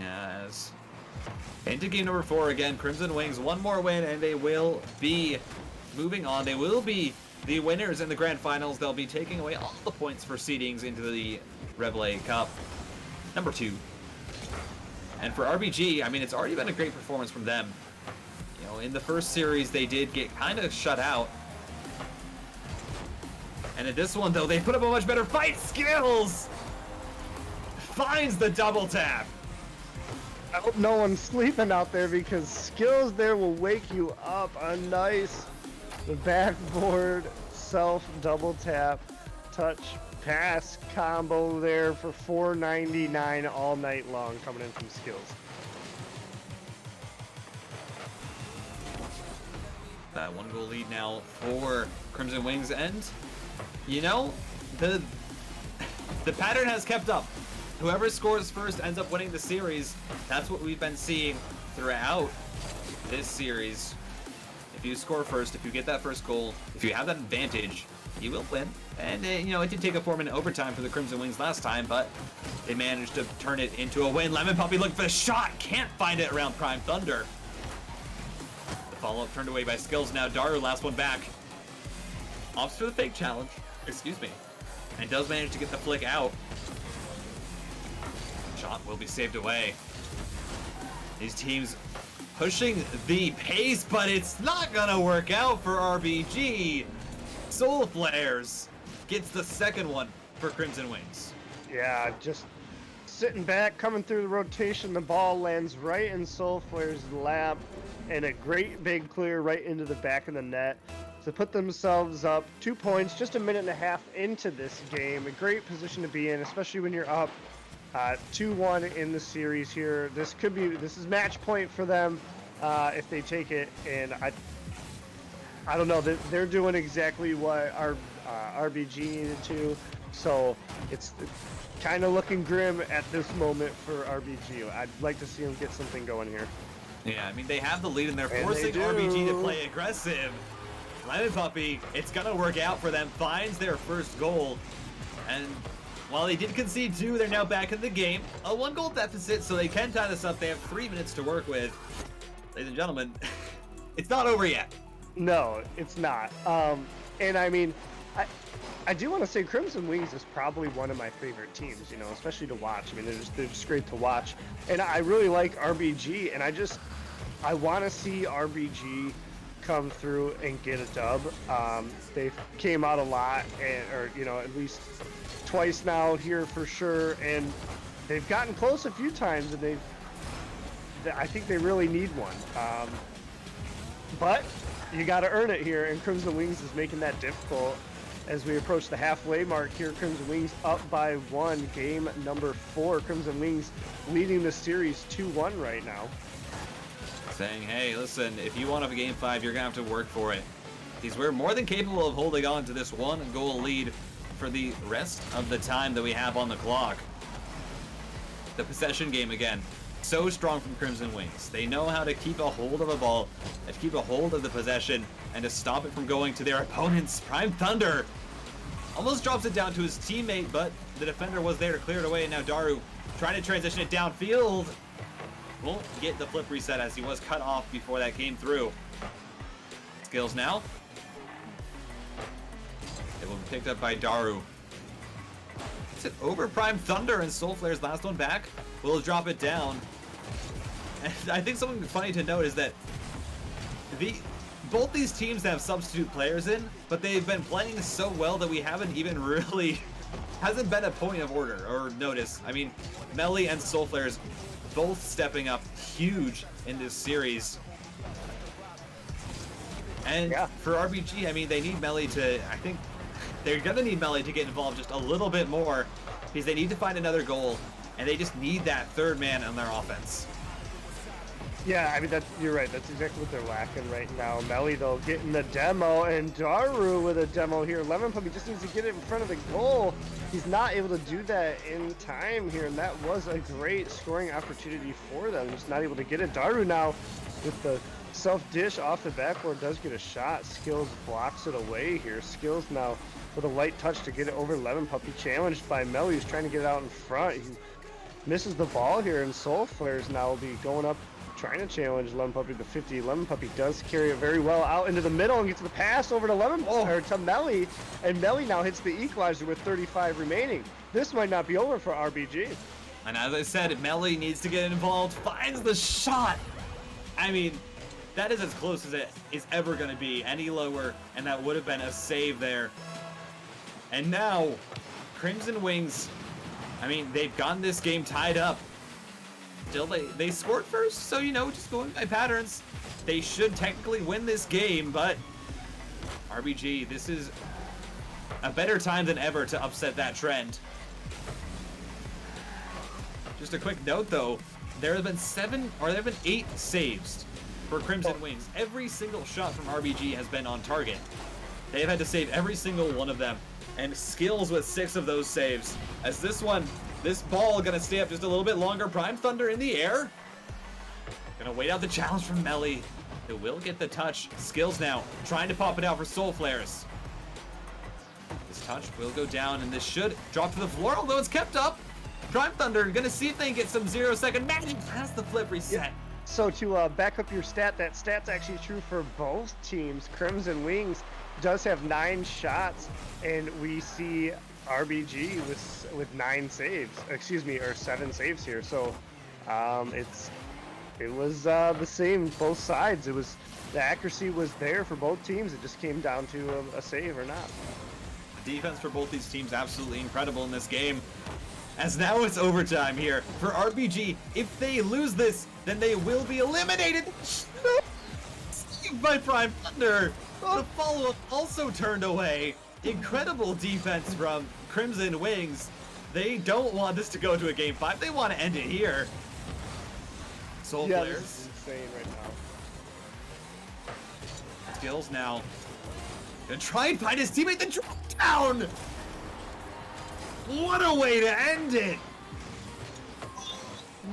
Yeah, as into game number 4 again, Crimson Wings, one more win, and they will be moving on. They will be the winners in the grand finals. They'll be taking away all the points for seedings into the Reveille Cup number 2. And for RBG, I mean, it's already been a great performance from them. You know, in the first series, they did get kind of shut out. And in this one, though, they put up a much better fight. Skills finds the double tap. I hope no one's sleeping out there, because Skills there will wake you up. A nice backboard self double tap touch pass combo there for $4.99 all night long coming in from Skills. That 1-goal lead now for Crimson Wings, and you know, the pattern has kept up. whoever scores first ends up winning the series. That's what we've been seeing throughout this series. If you score first, if you get that first goal, if you have that advantage, you will win. And, you know, it did take a 4-minute overtime for the Crimson Wings last time, but they managed to turn it into a win. Lemon Puppy looking for the shot. Can't find it around Prime Thunder. The follow-up turned away by Skills. Now Daru, last one back. Opts for the fake challenge. Excuse me. And does manage to get the flick out. Shot will be saved away. These teams pushing the pace, but it's not gonna work out for RBG. Soul Flares gets the second one for Crimson Wings. Yeah, just sitting back, coming through the rotation, the ball lands right in Soul Flare's lap, and a great big clear right into the back of the net to put themselves up 2 points, just a minute and a half into this game. A great position to be in, especially when you're up 2-1 in the series here. This is match point for them if they take it, and I don't know, they're doing exactly what our RBG needed to, so it's kind of looking grim at this moment for RBG. I'd like to see them get something going here. Yeah, I mean, they have the lead and they're forcing RBG to play aggressive. Lemon Puppy, it's gonna work out for them, finds their first goal, and while they did concede 2, they're now back in the game. A 1-goal deficit, so they can tie this up. They have 3 minutes to work with. Ladies and gentlemen, it's not over yet. No, it's not. And I mean, I do want to say Crimson Wings is probably one of my favorite teams, you know, especially to watch. I mean, they're just great to watch. And I really like RBG, and I want to see RBG come through and get a dub. They came out a lot, or you know, at least twice now here for sure, and they've gotten close a few times, and I think they really need one. But you got to earn it here, and Crimson Wings is making that difficult as we approach the halfway mark here. Crimson Wings up by 1, game number 4. Crimson Wings leading the series 2-1 right now. Saying, hey, listen, if you want a game 5, you're going to have to work for it. Because we're more than capable of holding on to this 1-goal lead for the rest of the time that we have on the clock. The possession game again, so strong from Crimson Wings. They know how to keep a hold of a ball, to keep a hold of the possession, and to stop it from going to their opponents. Prime Thunder almost drops it down to his teammate, but the defender was there to clear it away, and now Daru trying to transition it downfield. Won't get the flip reset as he was cut off before that came through. Skills now. It will be picked up by Daru. It's it over Prime Thunder, and Soul Flare's last one back will drop it down. And I think something funny to note is that both these teams have substitute players in, but they've been playing so well that we haven't even really hasn't been a point of order or notice. I mean, Melly and Soul Flare's both stepping up huge in this series. And yeah, for RBG, I mean, they need Melly to, I think, they're going to need Melly to get involved just a little bit more because they need to find another goal, and they just need that third man on their offense. Yeah, I mean, you're right. That's exactly what they're lacking right now. Melly, though, getting the demo, and Daru with a demo here. Lemon Puppy just needs to get it in front of the goal. He's not able to do that in time here, and that was a great scoring opportunity for them. Just not able to get it. Daru now with the self-dish off the backboard does get a shot. Skills blocks it away here. Skills now with a light touch to get it over Lemon Puppy. Challenged by Melly, who's trying to get it out in front. He misses the ball here, and Soul Flares now will be going up, trying to challenge Lemon Puppy to 50. Lemon Puppy does carry it very well out into the middle and gets the pass over to to Melly, and Melly now hits the equalizer with 35 remaining. This might not be over for RBG. And as I said, Melly needs to get involved, finds the shot. I mean, that is as close as it is ever going to be, any lower, and that would have been a save there. And now, Crimson Wings, I mean, they've gotten this game tied up. Still, they scored first, so, you know, just going by patterns, they should technically win this game, but RBG, this is a better time than ever to upset that trend. Just a quick note, though, there have been 8 saves for Crimson Wings. Every single shot from RBG has been on target. They have had to save every single one of them, and Skills with 6 of those saves, as this one This ball gonna stay up just a little bit longer. Prime Thunder in the air. Gonna wait out the challenge from Melly. It will get the touch. Skills now, trying to pop it out for Soul Flares. This touch will go down, and this should drop to the floor, although it's kept up. Prime Thunder gonna see if they can get some 0-second magic. Has the flip reset. So to back up your stat, that stat's actually true for both teams. Crimson Wings does have 9 shots, and we see RBG with 9 saves. Excuse me, or 7 saves here. So it was the same both sides. It was the accuracy was there for both teams. It just came down to a save or not. Defense for both these teams absolutely incredible in this game. As now it's overtime here for RBG. If they lose this, then they will be eliminated. Saved by Prime Thunder. The follow-up also turned away. Incredible defense from Crimson Wings. They don't want this to go to a game 5. They want to end it here. Soul Flares. This is insane right now. Skills now. Gonna try and find his teammate, then drop down! What a way to end it!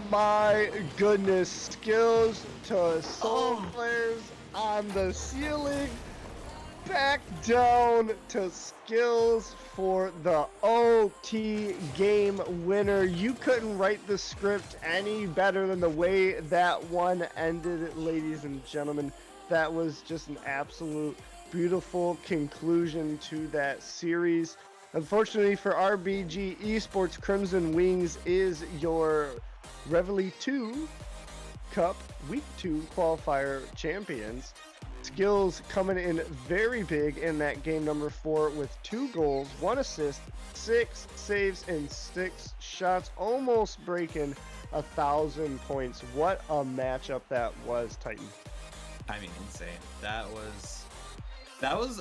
My goodness, skills to Soul Flares on the ceiling. Back down to skills for the OT game winner. You couldn't write the script any better than the way that one ended, ladies and gentlemen. That was just an absolute beautiful conclusion to that series. Unfortunately for RBG Esports, Crimson Wings is your Reveille Cup Week 2 qualifier champions. Skills coming in very big in that game number 4 with 2 goals, 1 assist, 6 saves, and 6 shots, almost breaking 1,000 points. What a matchup that was, Titan. I mean, insane. That was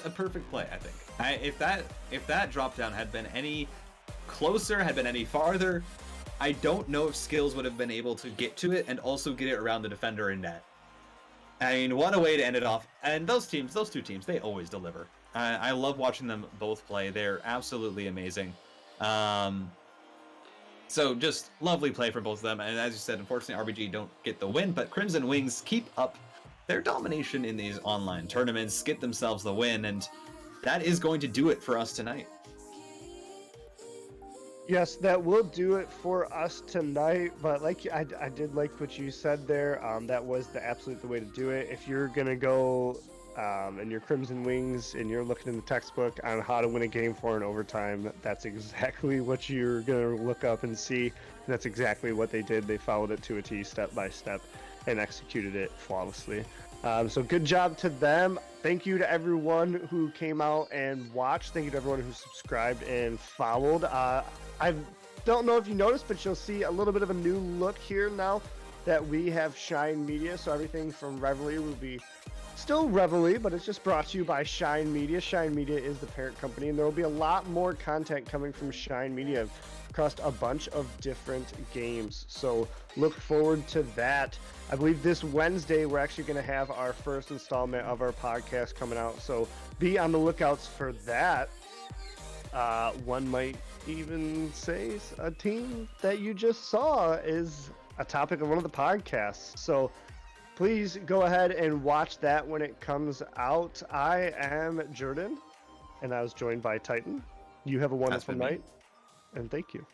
a perfect play, I think. If that drop down had been any closer, had been any farther, I don't know if Skills would have been able to get to it and also get it around the defender in net. I mean, what a way to end it off. And those two teams, they always deliver. I love watching them both play. They're absolutely amazing. So just lovely play for both of them. And as you said, unfortunately, RBG don't get the win, but Crimson Wings keep up their domination in these online tournaments, get themselves the win, and that is going to do it for us tonight. Yes, that will do it for us tonight. But like I did like what you said there. That was the way to do it. If you're gonna go and you're Crimson Wings and you're looking in the textbook on how to win a game 4 in overtime, that's exactly what you're gonna look up and see. And that's exactly what they did. They followed it to a T, step by step, and executed it flawlessly. So good job to them. Thank you to everyone who came out and watched. Thank you to everyone who subscribed and followed. I don't know if you noticed, but you'll see a little bit of a new look here now that we have Shine Media. So everything from Reveille will be still Reveille, but it's just brought to you by Shine Media. Shine Media is the parent company, and there will be a lot more content coming from Shine Media across a bunch of different games. So look forward to that. I believe this Wednesday we're actually going to have our first installment of our podcast coming out. So be on the lookouts for that. One might even say a team that you just saw is a topic of one of the podcasts. So please go ahead and watch that when it comes out. I am Jordan, and I was joined by Titan. You have a wonderful night, and thank you.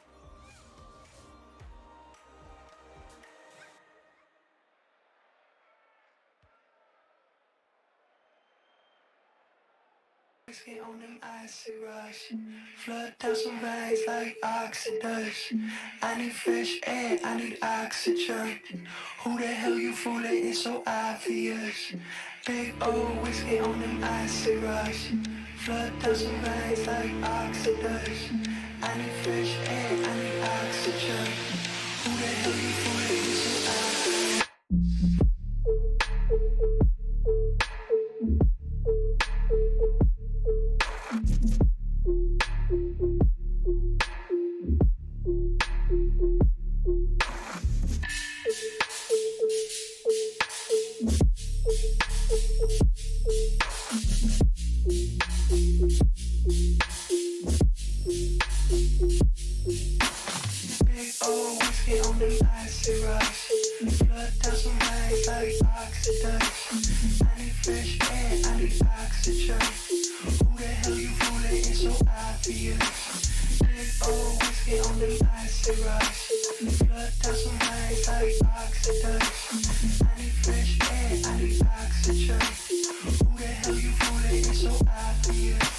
Whiskey on them icy rush. Flood down some veins like Oxidus. I need fresh air, I need oxygen. Who the hell you fooling? It's so obvious. Big old whiskey on them icy rush. Flood down some veins like Oxidus. I need fresh air, I need oxygen. Who the hell you fooling? It's so obvious. I forget.